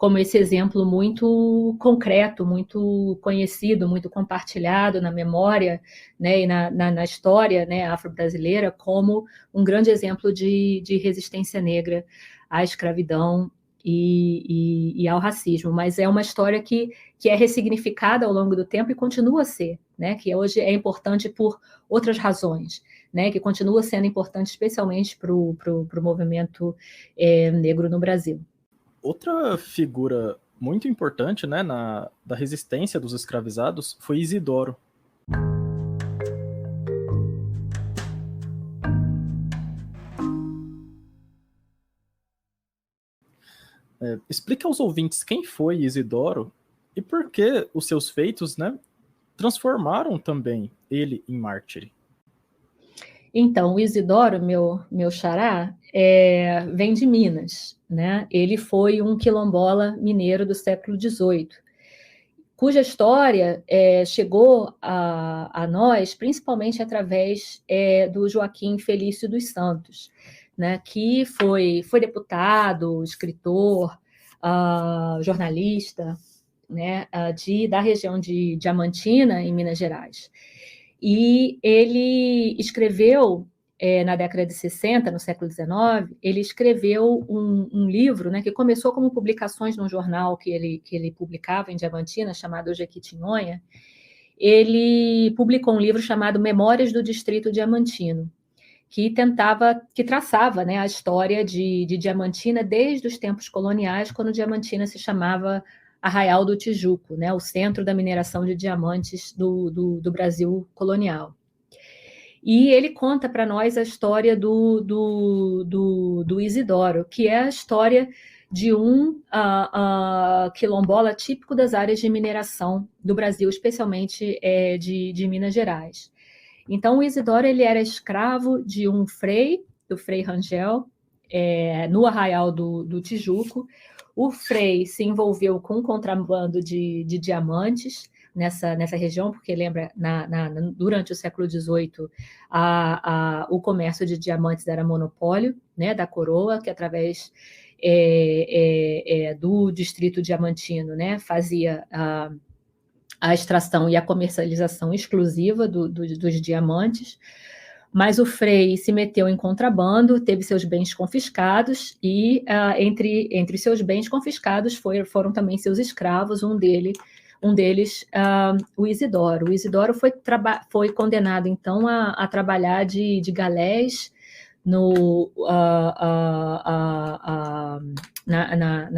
como esse exemplo muito concreto, muito conhecido, muito compartilhado na memória, né, e na história, né, afro-brasileira, como um grande exemplo de resistência negra à escravidão e ao racismo. Mas é uma história que é ressignificada ao longo do tempo e continua a ser, né, que hoje é importante por outras razões, né, que continua sendo importante especialmente para o movimento negro no Brasil. Outra figura muito importante, né, da resistência dos escravizados foi Isidoro. Explique aos ouvintes quem foi Isidoro e por que os seus feitos, né, transformaram também ele em mártir. Então, o Isidoro, meu xará, vem de Minas, né? Ele foi um quilombola mineiro do século XVIII, cuja história chegou a nós principalmente através do Joaquim Felício dos Santos, né? Que foi deputado, escritor, jornalista, né? Da região de Diamantina, em Minas Gerais. E ele escreveu, na década de 60, no século XIX, ele escreveu um livro, né, que começou como publicações num jornal que ele publicava em Diamantina, chamado Jequitinhonha. Ele publicou um livro chamado Memórias do Distrito Diamantino, que traçava, né, a história de Diamantina desde os tempos coloniais, quando Diamantina se chamava Arraial do Tijuco, né, o centro da mineração de diamantes do Brasil colonial. E ele conta para nós a história do Isidoro, que é a história de um quilombola típico das áreas de mineração do Brasil, especialmente de Minas Gerais. Então, o Isidoro ele era escravo de um frei, do Frei Rangel, no Arraial do Tijuco. O Frei se envolveu com um contrabando de diamantes nessa região, porque lembra, durante o século XVIII, o comércio de diamantes era monopólio, né, da coroa, que através do distrito diamantino, né, fazia a extração e a comercialização exclusiva dos diamantes. Mas o Frei se meteu em contrabando, teve seus bens confiscados e entre seus bens confiscados foram também seus escravos, um deles o Isidoro. O Isidoro foi condenado, então, a trabalhar de galés na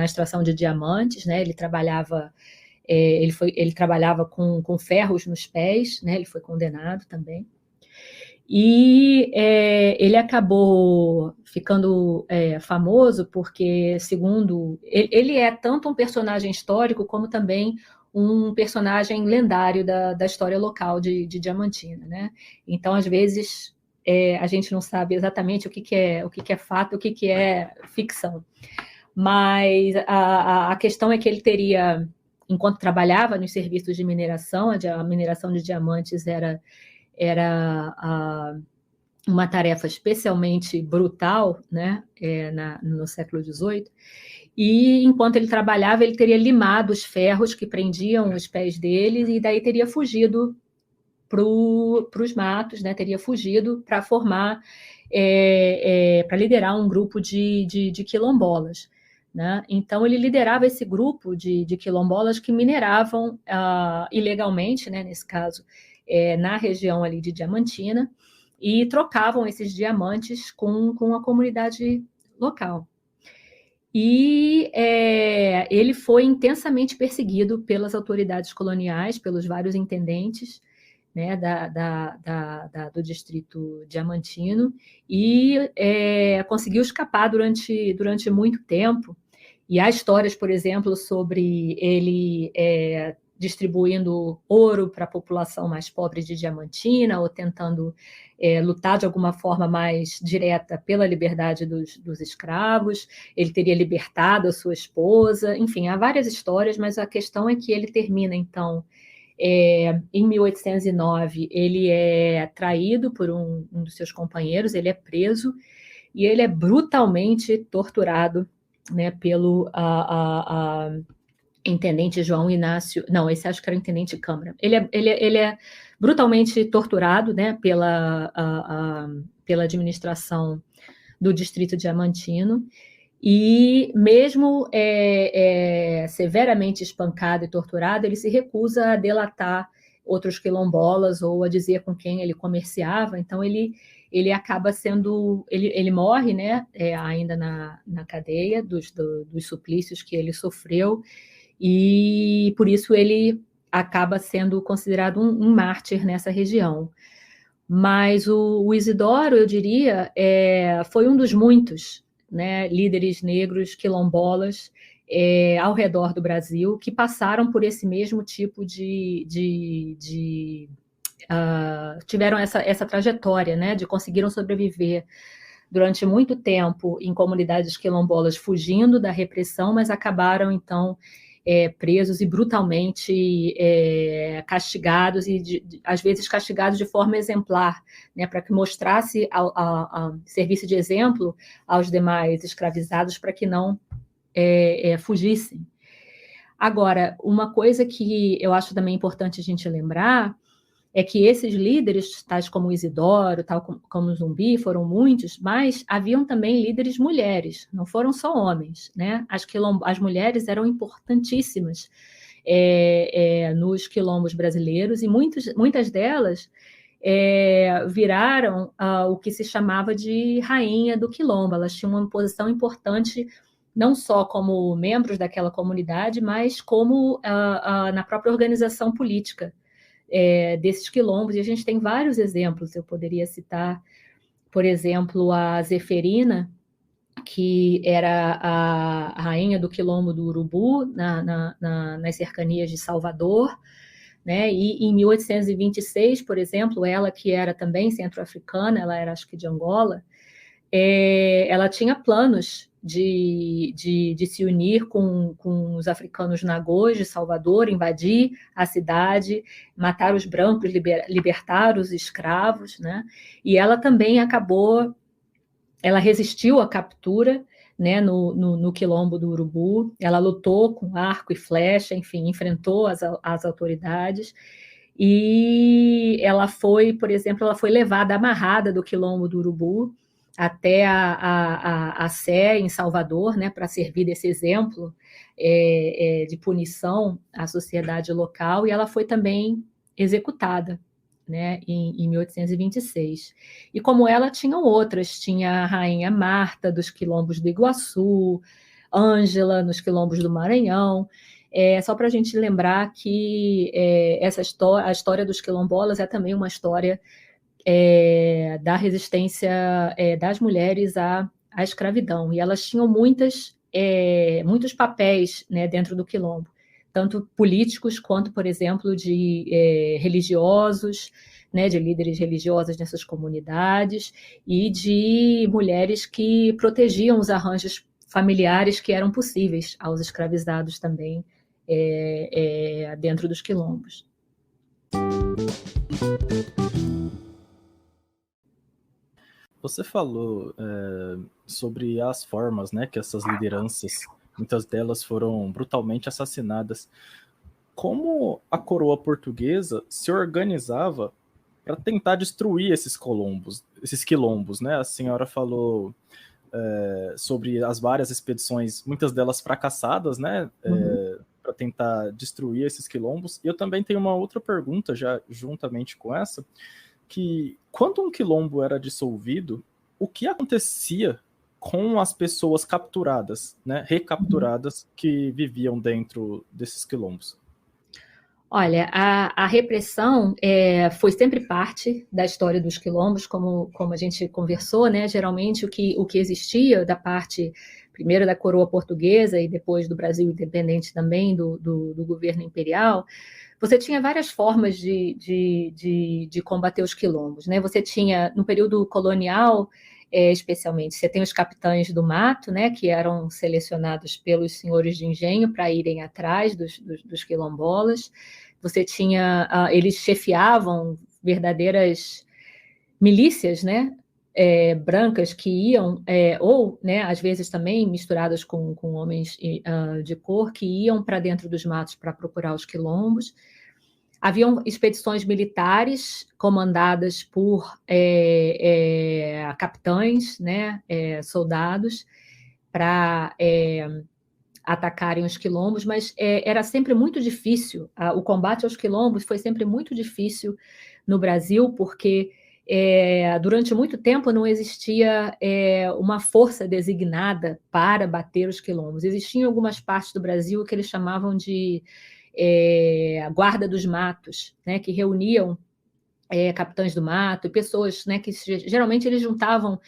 extração de diamantes, né? Ele trabalhava com ferros nos pés, né? Ele foi condenado também. E ele acabou ficando famoso porque, segundo... Ele é tanto um personagem histórico como também um personagem lendário da história local de Diamantina, né? Então, às vezes, a gente não sabe exatamente o que é fato e o que é ficção. Mas a questão é que ele teria, enquanto trabalhava nos serviços de mineração, a mineração de diamantes era uma tarefa especialmente brutal, né, no século XVIII, e enquanto ele trabalhava, ele teria limado os ferros que prendiam os pés dele, e daí teria fugido para os matos, né, teria fugido para formar, para liderar um grupo de quilombolas. Né? Então, ele liderava esse grupo de quilombolas que mineravam ilegalmente, né, nesse caso, na região ali de Diamantina, e trocavam esses diamantes com a comunidade local. E ele foi intensamente perseguido pelas autoridades coloniais, pelos vários intendentes, né, do distrito diamantino, e conseguiu escapar durante muito tempo. E há histórias, por exemplo, sobre ele distribuindo ouro para a população mais pobre de Diamantina, ou tentando lutar de alguma forma mais direta pela liberdade dos escravos. Ele teria libertado a sua esposa. Enfim, há várias histórias, mas a questão é que ele termina, então, em 1809, ele é traído por um dos seus companheiros, ele é preso, e ele é brutalmente torturado né, pelo intendente João Inácio, não, esse acho que era o intendente Câmara. Ele é brutalmente torturado, né, pela administração do Distrito Diamantino, e mesmo severamente espancado e torturado, ele se recusa a delatar outros quilombolas ou a dizer com quem ele comerciava. Então ele acaba sendo, ele morre, né, ainda na cadeia dos suplícios que ele sofreu, e por isso ele acaba sendo considerado um mártir nessa região. Mas o Isidoro, eu diria, foi um dos muitos, né, líderes negros quilombolas ao redor do Brasil que passaram por esse mesmo tipo tiveram essa trajetória, né, de conseguiram sobreviver durante muito tempo em comunidades quilombolas, fugindo da repressão, mas acabaram, então, presos e brutalmente castigados, e às vezes castigados de forma exemplar, né, para que mostrasse, serviço de exemplo aos demais escravizados para que não fugissem. Agora, uma coisa que eu acho também importante a gente lembrar é que esses líderes, tais como Isidoro, tal como o Zumbi, foram muitos, mas haviam também líderes mulheres, não foram só homens, né? As mulheres eram importantíssimas nos quilombos brasileiros, e muitas delas viraram o que se chamava de rainha do quilombo. Elas tinham uma posição importante, não só como membros daquela comunidade, mas como na própria organização política desses quilombos. E a gente tem vários exemplos. Eu poderia citar, por exemplo, a Zeferina, que era a rainha do quilombo do Urubu, nas cercanias de Salvador, né? E em 1826, por exemplo, ela, que era também centro-africana, ela era, acho que, de Angola, ela tinha planos de se unir com os africanos nagôs de Salvador, invadir a cidade, matar os brancos, libertar os escravos, né? E ela também ela resistiu à captura, né, no quilombo do Urubu. Ela lutou com arco e flecha, enfim, enfrentou as autoridades, e ela foi, por exemplo, levada amarrada do quilombo do Urubu até a Sé, em Salvador, né, para servir desse exemplo de punição à sociedade local, e ela foi também executada, né, em 1826. E como ela, tinham outras, tinha a rainha Marta, dos quilombos do Iguaçu, Ângela, nos quilombos do Maranhão. Só para a gente lembrar que a história dos quilombolas é também uma história da resistência das mulheres à escravidão, e elas tinham muitos papéis, né, dentro do quilombo, tanto políticos quanto, por exemplo, de religiosos, né, de líderes religiosos nessas comunidades, e de mulheres que protegiam os arranjos familiares que eram possíveis aos escravizados também dentro dos quilombos. Você falou sobre as formas, né, que essas lideranças, muitas delas foram brutalmente assassinadas. Como a coroa portuguesa se organizava para tentar destruir esses quilombos, né? A senhora falou sobre as várias expedições, muitas delas fracassadas, né, para tentar destruir esses quilombos. E eu também tenho uma outra pergunta, já juntamente com essa, que quando um quilombo era dissolvido, o que acontecia com as pessoas capturadas, né, recapturadas, que viviam dentro desses quilombos? Olha, a repressão foi sempre parte da história dos quilombos, como a gente conversou, né? Geralmente o que existia da parte, primeiro da coroa portuguesa e depois do Brasil independente também, do governo imperial, você tinha várias formas de combater os quilombos, né? Você tinha, no período colonial, especialmente, você tem os capitães do mato, né, que eram selecionados pelos senhores de engenho para irem atrás dos quilombolas. Você tinha, eles chefiavam verdadeiras milícias, né, brancas que iam, ou, né, às vezes também misturadas com homens de cor, que iam para dentro dos matos para procurar os quilombos. Haviam expedições militares comandadas por capitães, né, soldados, para atacarem os quilombos, mas era sempre muito difícil. O combate aos quilombos foi sempre muito difícil no Brasil, porque durante muito tempo não existia uma força designada para bater os quilombos. Existiam algumas partes do Brasil que eles chamavam de guarda dos matos, né, que reuniam capitães do mato e pessoas, né, que geralmente eles juntavam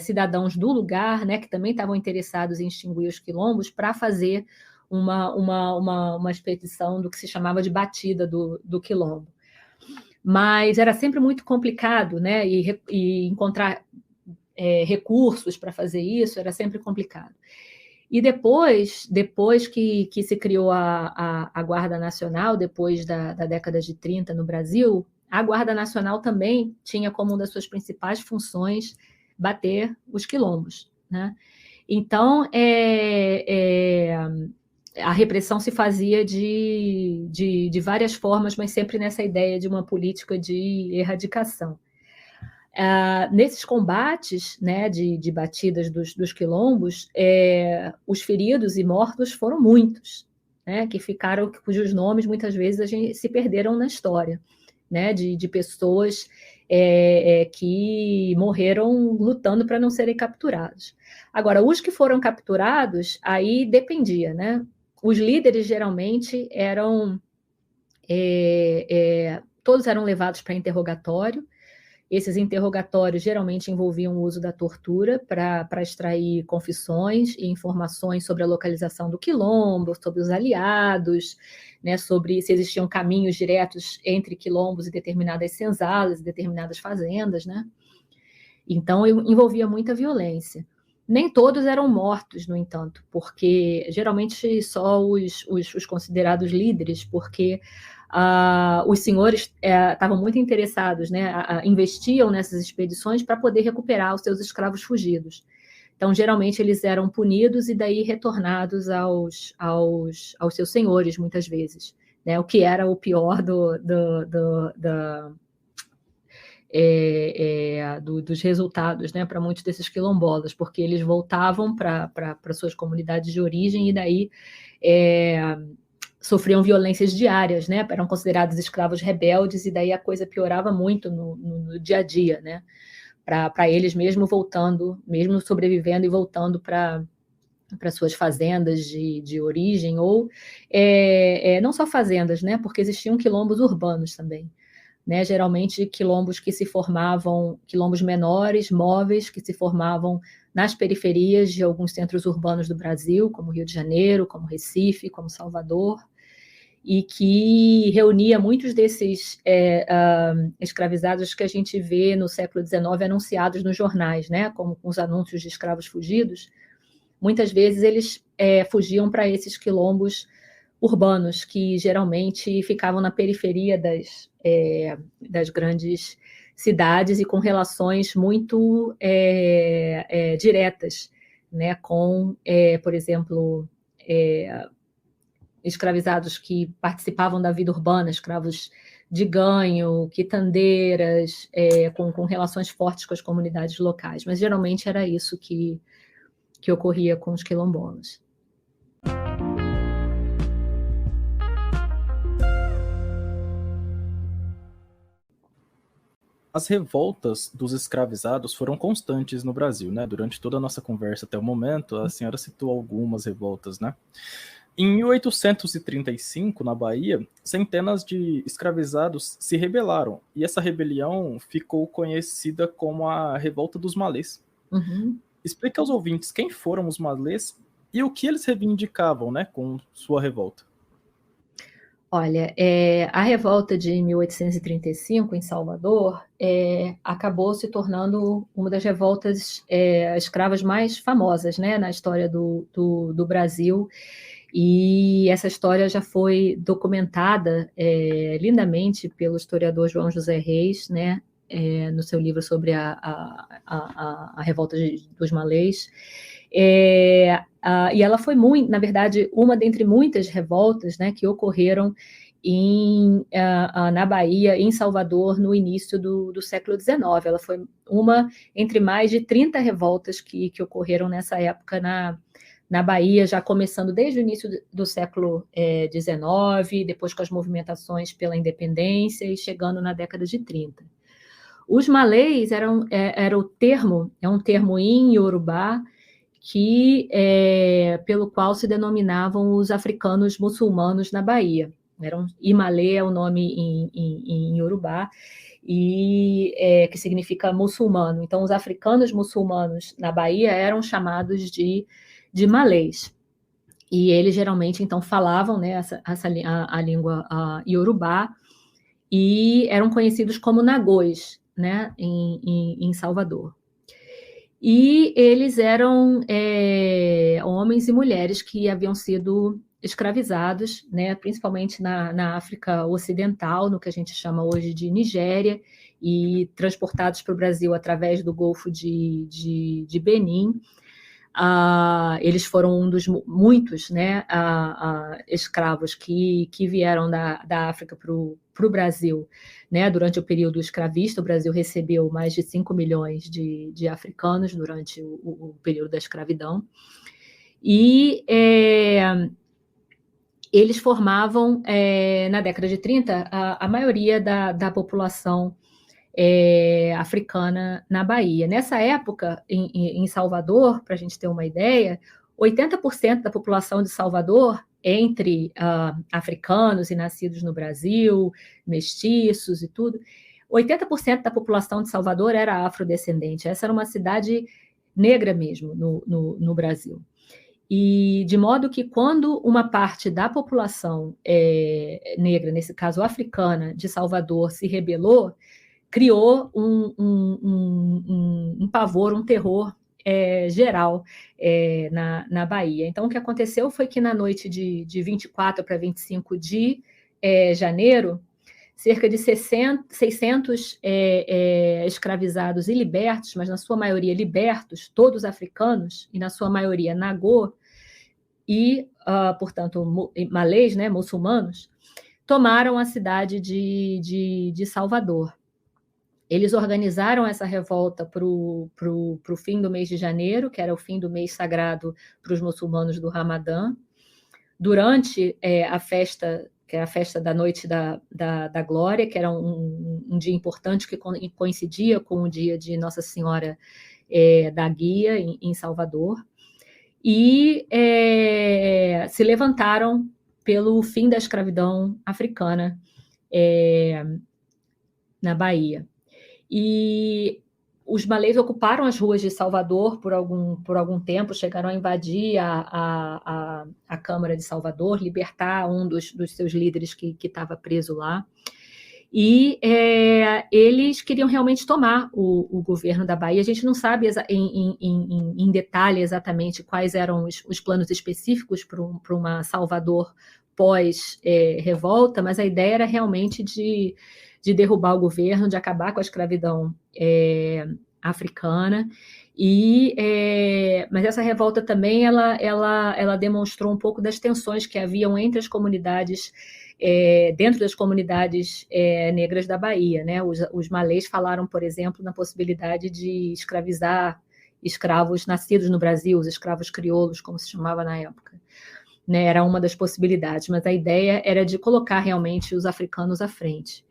cidadãos do lugar, né, que também estavam interessados em extinguir os quilombos, para fazer uma expedição do que se chamava de batida do quilombo. Mas era sempre muito complicado, né, e encontrar recursos para fazer isso era sempre complicado. E depois que se criou a Guarda Nacional, depois da década de 30 no Brasil, a Guarda Nacional também tinha como uma das suas principais funções bater os quilombos, né? Então, a repressão se fazia de várias formas, mas sempre nessa ideia de uma política de erradicação. Nesses combates, né, de batidas dos quilombos, os feridos e mortos foram muitos, né, cujos nomes muitas vezes se perderam na história, né, de pessoas que morreram lutando para não serem capturados. Agora, os que foram capturados, aí dependia, né? Os líderes geralmente todos eram levados para interrogatório. Esses interrogatórios geralmente envolviam o uso da tortura para extrair confissões e informações sobre a localização do quilombo, sobre os aliados, né, sobre se existiam caminhos diretos entre quilombos e determinadas senzalas, determinadas fazendas, né? Então, envolvia muita violência. Nem todos eram mortos, no entanto, porque geralmente só os considerados líderes, porque os senhores estavam muito interessados, né, investiam nessas expedições para poder recuperar os seus escravos fugidos. Então, geralmente, eles eram punidos e daí retornados aos seus senhores, muitas vezes, né, o que era o pior dos resultados, né, para muitos desses quilombolas, porque eles voltavam para suas comunidades de origem e daí sofriam violências diárias, né, eram considerados escravos rebeldes e daí a coisa piorava muito no dia a dia, né, para eles mesmo voltando, mesmo sobrevivendo e voltando para suas fazendas de origem, ou não só fazendas, né, porque existiam quilombos urbanos também, né, geralmente quilombos que se formavam, quilombos menores, móveis, que se formavam nas periferias de alguns centros urbanos do Brasil, como Rio de Janeiro, como Recife, como Salvador, e que reunia muitos desses escravizados que a gente vê no século XIX anunciados nos jornais, né, como com os anúncios de escravos fugidos. Muitas vezes eles fugiam para esses quilombos urbanos, que geralmente ficavam na periferia das grandes cidades e com relações muito diretas, né, com, por exemplo, escravizados que participavam da vida urbana, escravos de ganho, quitandeiras, com relações fortes com as comunidades locais. Mas geralmente era isso que ocorria com os quilombolas. As revoltas dos escravizados foram constantes no Brasil, né? Durante toda a nossa conversa até o momento, a senhora citou algumas revoltas, né? Em 1835, na Bahia, centenas de escravizados se rebelaram, e essa rebelião ficou conhecida como a Revolta dos Malês. Uhum. Explica aos ouvintes quem foram os malês e o que eles reivindicavam, né, com sua revolta. Olha, a revolta de 1835 em Salvador acabou se tornando uma das revoltas escravas mais famosas, né, na história do Brasil, e essa história já foi documentada lindamente pelo historiador João José Reis, né, no seu livro sobre a revolta dos malês. E ela foi na verdade, uma dentre muitas revoltas, né, que ocorreram na Bahia, em Salvador, no início do século XIX. Ela foi uma entre mais de 30 revoltas que ocorreram nessa época na Bahia, já começando desde o início do século XIX, depois com as movimentações pela independência e chegando na década de 30. Os malês era um termo em Iorubá, pelo qual se denominavam os africanos muçulmanos na Bahia. Imalê é o nome em Iorubá, que significa muçulmano. Então, os africanos muçulmanos na Bahia eram chamados de malês. E eles geralmente, então, falavam, né, a língua Iorubá, e eram conhecidos como nagôs, né, em Salvador. E eles eram homens e mulheres que haviam sido escravizados, né, principalmente na África Ocidental, no que a gente chama hoje de Nigéria, e transportados para o Brasil através do Golfo de Benin. Eles foram um dos muitos, né, escravos que vieram da África para o Brasil, né, durante o período escravista. O Brasil recebeu mais de 5 milhões de africanos durante o período da escravidão. E eles formavam, na década de 30, a maioria da população africana na Bahia. Nessa época, em Salvador, para a gente ter uma ideia, 80% da população de Salvador, entre africanos e nascidos no Brasil, mestiços e tudo, 80% da população de Salvador era afrodescendente. Essa era uma cidade negra mesmo no Brasil. E de modo que quando uma parte da população negra, nesse caso africana, de Salvador, se rebelou, criou um pavor, um terror geral na Bahia. Então, o que aconteceu foi que na noite de 24 para 25 de janeiro, cerca de 600 escravizados e libertos, mas na sua maioria libertos, todos africanos, e na sua maioria nagô, e, portanto, malês, né, muçulmanos, tomaram a cidade de Salvador. Eles organizaram essa revolta para o fim do mês de janeiro, que era o fim do mês sagrado para os muçulmanos do Ramadã. Durante a festa, que era a festa da Noite da Glória, que era um dia importante que coincidia com o dia de Nossa Senhora da Guia, em Salvador, e se levantaram pelo fim da escravidão africana na Bahia. E os malês ocuparam as ruas de Salvador por algum tempo, chegaram a invadir a Câmara de Salvador, libertar um dos seus líderes que estava preso lá. E eles queriam realmente tomar o governo da Bahia. A gente não sabe em detalhe exatamente quais eram os planos específicos para uma Salvador pós-revolta, mas a ideia era realmente de derrubar o governo, de acabar com a escravidão africana. Mas essa revolta também ela demonstrou um pouco das tensões que haviam entre as comunidades, dentro das comunidades negras da Bahia, né? Os malês falaram, por exemplo, na possibilidade de escravizar escravos nascidos no Brasil, os escravos crioulos, como se chamava na época. Né? Era uma das possibilidades, mas a ideia era de colocar realmente os africanos à frente.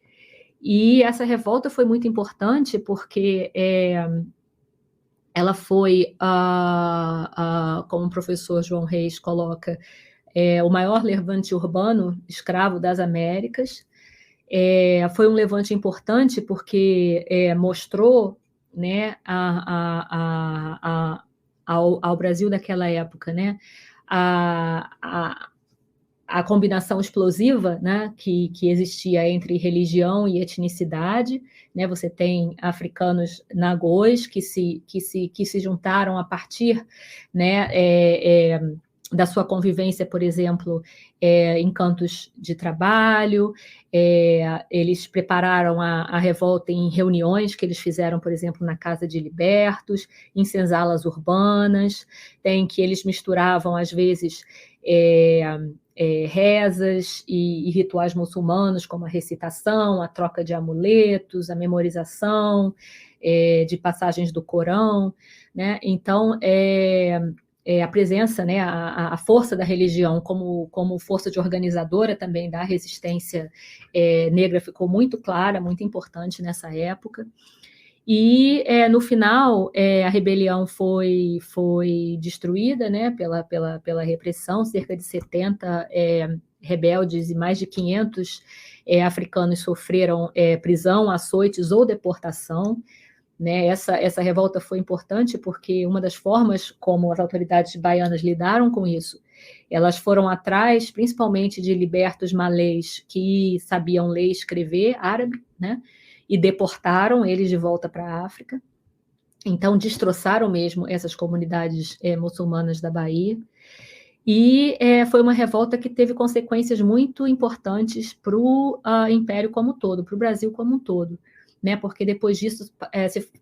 E essa revolta foi muito importante porque ela foi, como o professor João Reis coloca, o maior levante urbano escravo das Américas. Foi um levante importante porque mostrou, né, ao Brasil daquela época, né, a combinação explosiva, né, que existia entre religião e etnicidade, né? Você tem africanos nagôs que se juntaram a partir, né, da sua convivência, por exemplo, em cantos de trabalho. Eles prepararam a revolta em reuniões que eles fizeram, por exemplo, na Casa de Libertos, em senzalas urbanas, em que eles misturavam, às vezes, rezas e rituais muçulmanos, como a recitação, a troca de amuletos, a memorização de passagens do Corão, né? Então, a presença, né, a força da religião como força de organizadora também da resistência negra ficou muito clara, muito importante nessa época. E, no final, a rebelião foi destruída, né, pela repressão. Cerca de 70 rebeldes e mais de 500 africanos sofreram prisão, açoites ou deportação. Né? Essa revolta foi importante porque uma das formas como as autoridades baianas lidaram com isso, elas foram atrás, principalmente de libertos malês que sabiam ler e escrever árabe, né? E deportaram eles de volta para a África. Então, destroçaram mesmo essas comunidades muçulmanas da Bahia. E foi uma revolta que teve consequências muito importantes para o Império como um todo, para o Brasil como um todo. Né, porque depois disso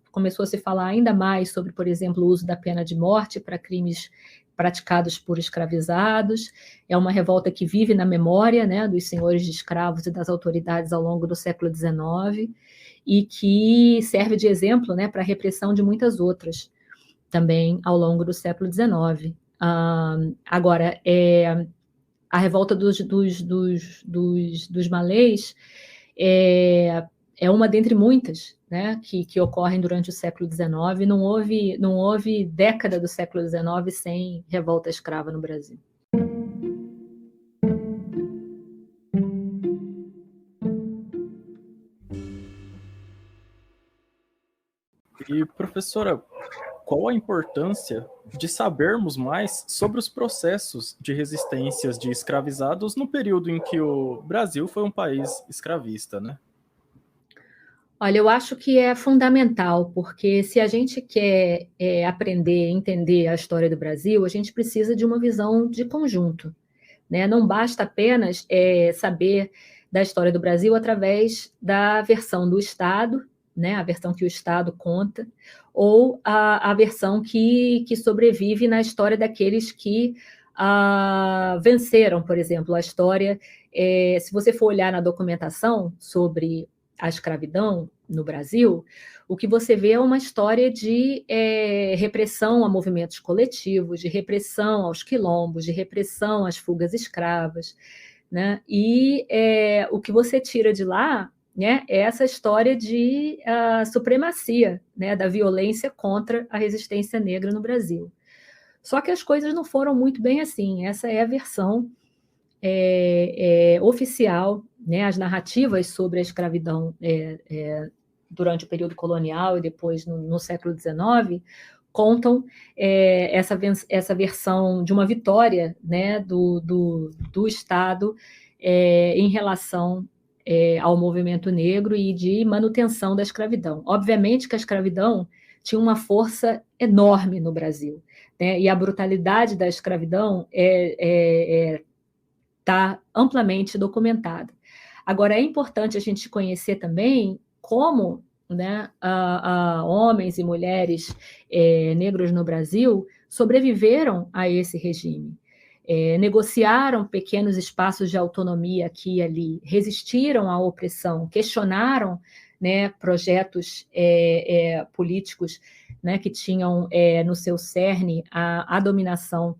começou a se falar ainda mais sobre, por exemplo, o uso da pena de morte para crimes praticados por escravizados. É uma revolta que vive na memória, né, dos senhores de escravos e das autoridades ao longo do século XIX e que serve de exemplo, né, para a repressão de muitas outras também ao longo do século XIX. Agora, a revolta dos malês é uma dentre muitas, né, que ocorrem durante o século XIX. Não houve década do século XIX sem revolta escrava no Brasil. E, professora, qual a importância de sabermos mais sobre os processos de resistências de escravizados no período em que o Brasil foi um país escravista, né? Olha, eu acho que é fundamental, porque se a gente quer aprender, entender a história do Brasil, a gente precisa de uma visão de conjunto, né? Não basta apenas saber da história do Brasil através da versão do Estado, né? A versão que o Estado conta, ou a versão que sobrevive na história daqueles que venceram, por exemplo, a história. Se você for olhar na documentação sobre a escravidão no Brasil, o que você vê é uma história de repressão a movimentos coletivos, de repressão aos quilombos, de repressão às fugas escravas, né? E o que você tira de lá, né, é essa história de supremacia, né, da violência contra a resistência negra no Brasil. Só que as coisas não foram muito bem assim. Essa é a versão oficial, né? As narrativas sobre a escravidão durante o período colonial e depois no século XIX contam essa versão de uma vitória, né, do Estado em relação ao movimento negro e de manutenção da escravidão. Obviamente que a escravidão tinha uma força enorme no Brasil, né? E a brutalidade da escravidão está amplamente documentada. Agora, é importante a gente conhecer também como, né, homens e mulheres negros no Brasil sobreviveram a esse regime. Negociaram pequenos espaços de autonomia aqui e ali, resistiram à opressão, questionaram, né, projetos políticos, né, que tinham no seu cerne a dominação,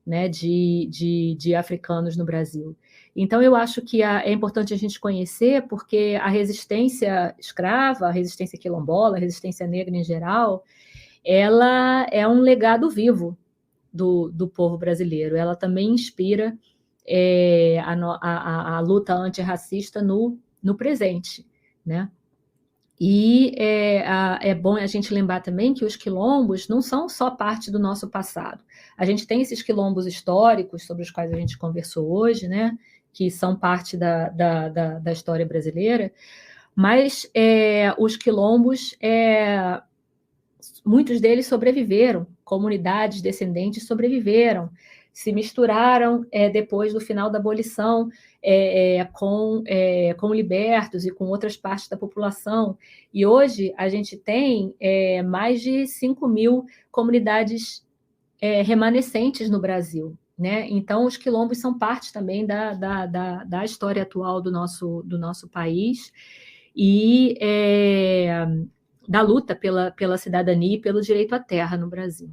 né, de africanos no Brasil. Então, eu acho que é importante a gente conhecer, porque a resistência escrava, a resistência quilombola, a resistência negra em geral, ela é um legado vivo do povo brasileiro. Ela também inspira a luta antirracista no presente, né? E é bom a gente lembrar também que os quilombos não são só parte do nosso passado. A gente tem esses quilombos históricos sobre os quais a gente conversou hoje, né, que são parte da história brasileira, mas os quilombos, muitos deles sobreviveram, comunidades descendentes sobreviveram, se misturaram depois do final da abolição com libertos e com outras partes da população. E hoje a gente tem mais de 5.000 comunidades remanescentes no Brasil, né? Então, os quilombos são parte também da história atual do nosso país e da luta pela cidadania e pelo direito à terra no Brasil.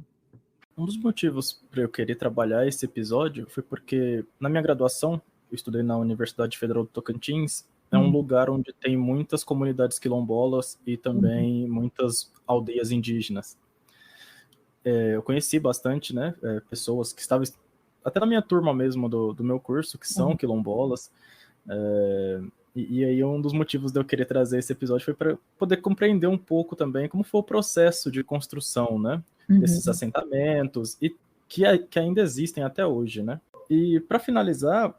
Um dos motivos para eu querer trabalhar esse episódio foi porque, na minha graduação, eu estudei na Universidade Federal do Tocantins, é um lugar onde tem muitas comunidades quilombolas e também muitas aldeias indígenas. Eu conheci bastante, né, pessoas que estavam, até na minha turma mesmo do meu curso, que são quilombolas, e aí um dos motivos de eu querer trazer esse episódio foi para poder compreender um pouco também como foi o processo de construção, né, desses assentamentos, e que ainda existem até hoje, né. E para finalizar,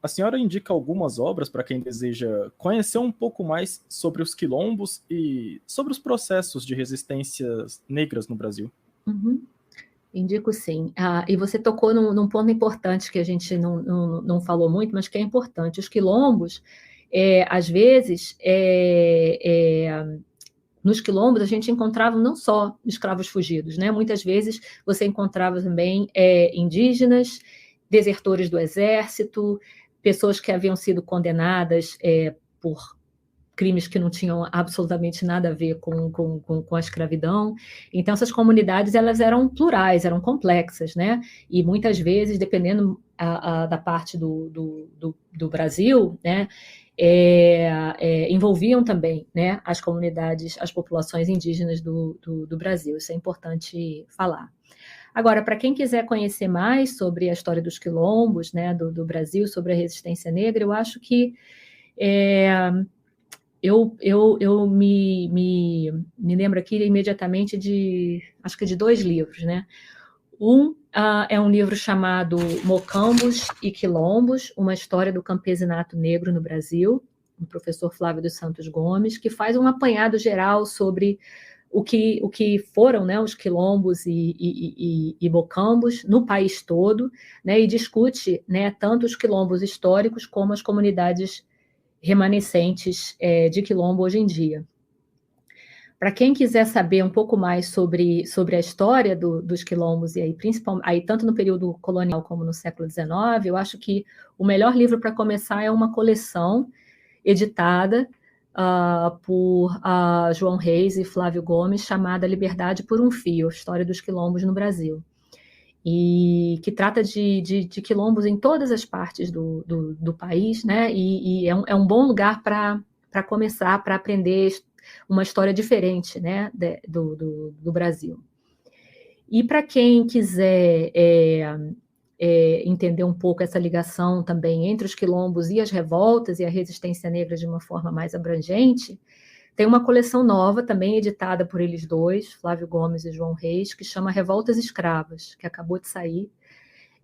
a senhora indica algumas obras para quem deseja conhecer um pouco mais sobre os quilombos e sobre os processos de resistências negras no Brasil. Indico sim. E você tocou num ponto importante que a gente não falou muito, mas que é importante. Os quilombos, às vezes, nos quilombos a gente encontrava não só escravos fugidos, né? Muitas vezes você encontrava também indígenas, desertores do exército, pessoas que haviam sido condenadas por crimes que não tinham absolutamente nada a ver com a escravidão. Então, essas comunidades elas eram plurais, eram complexas, né? E muitas vezes, dependendo da parte do Brasil, né, envolviam também, né, as comunidades, as populações indígenas do Brasil. Isso é importante falar. Agora, para quem quiser conhecer mais sobre a história dos quilombos, né, do Brasil, sobre a resistência negra, eu acho que eu me lembro aqui imediatamente de 2 livros, né? É um livro chamado Mocambos e Quilombos, uma história do campesinato negro no Brasil, do professor Flávio dos Santos Gomes, que faz um apanhado geral sobre o que foram, né, os quilombos e mocambos no país todo, né, e discute, né, tanto os quilombos históricos como as comunidades remanescentes de quilombo hoje em dia. Para quem quiser saber um pouco mais sobre a história dos quilombos, e aí, principalmente, tanto no período colonial como no século XIX, eu acho que o melhor livro para começar é uma coleção editada por João Reis e Flávio Gomes, chamada Liberdade por um Fio, História dos Quilombos no Brasil, e que trata de quilombos em todas as partes do país, né? E é um bom lugar para começar, para aprender uma história diferente, né, do Brasil. E para quem quiser entender um pouco essa ligação também entre os quilombos e as revoltas e a resistência negra de uma forma mais abrangente, tem uma coleção nova, também editada por eles dois, Flávio Gomes e João Reis, que chama Revoltas Escravas, que acabou de sair,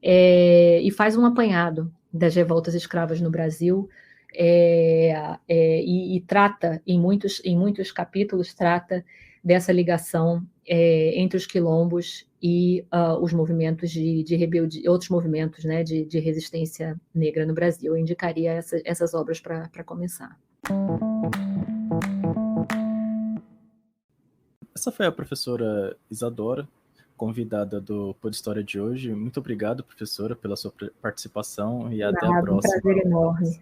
e faz um apanhado das revoltas escravas no Brasil, e trata, em muitos capítulos, trata dessa ligação entre os quilombos e os movimentos de rebeldia, outros movimentos, né, de resistência negra no Brasil. Eu indicaria essas obras para começar. Essa foi a professora Isadora, convidada do Pod História de hoje. Muito obrigado, professora, pela sua participação e até a próxima. Um prazer enorme.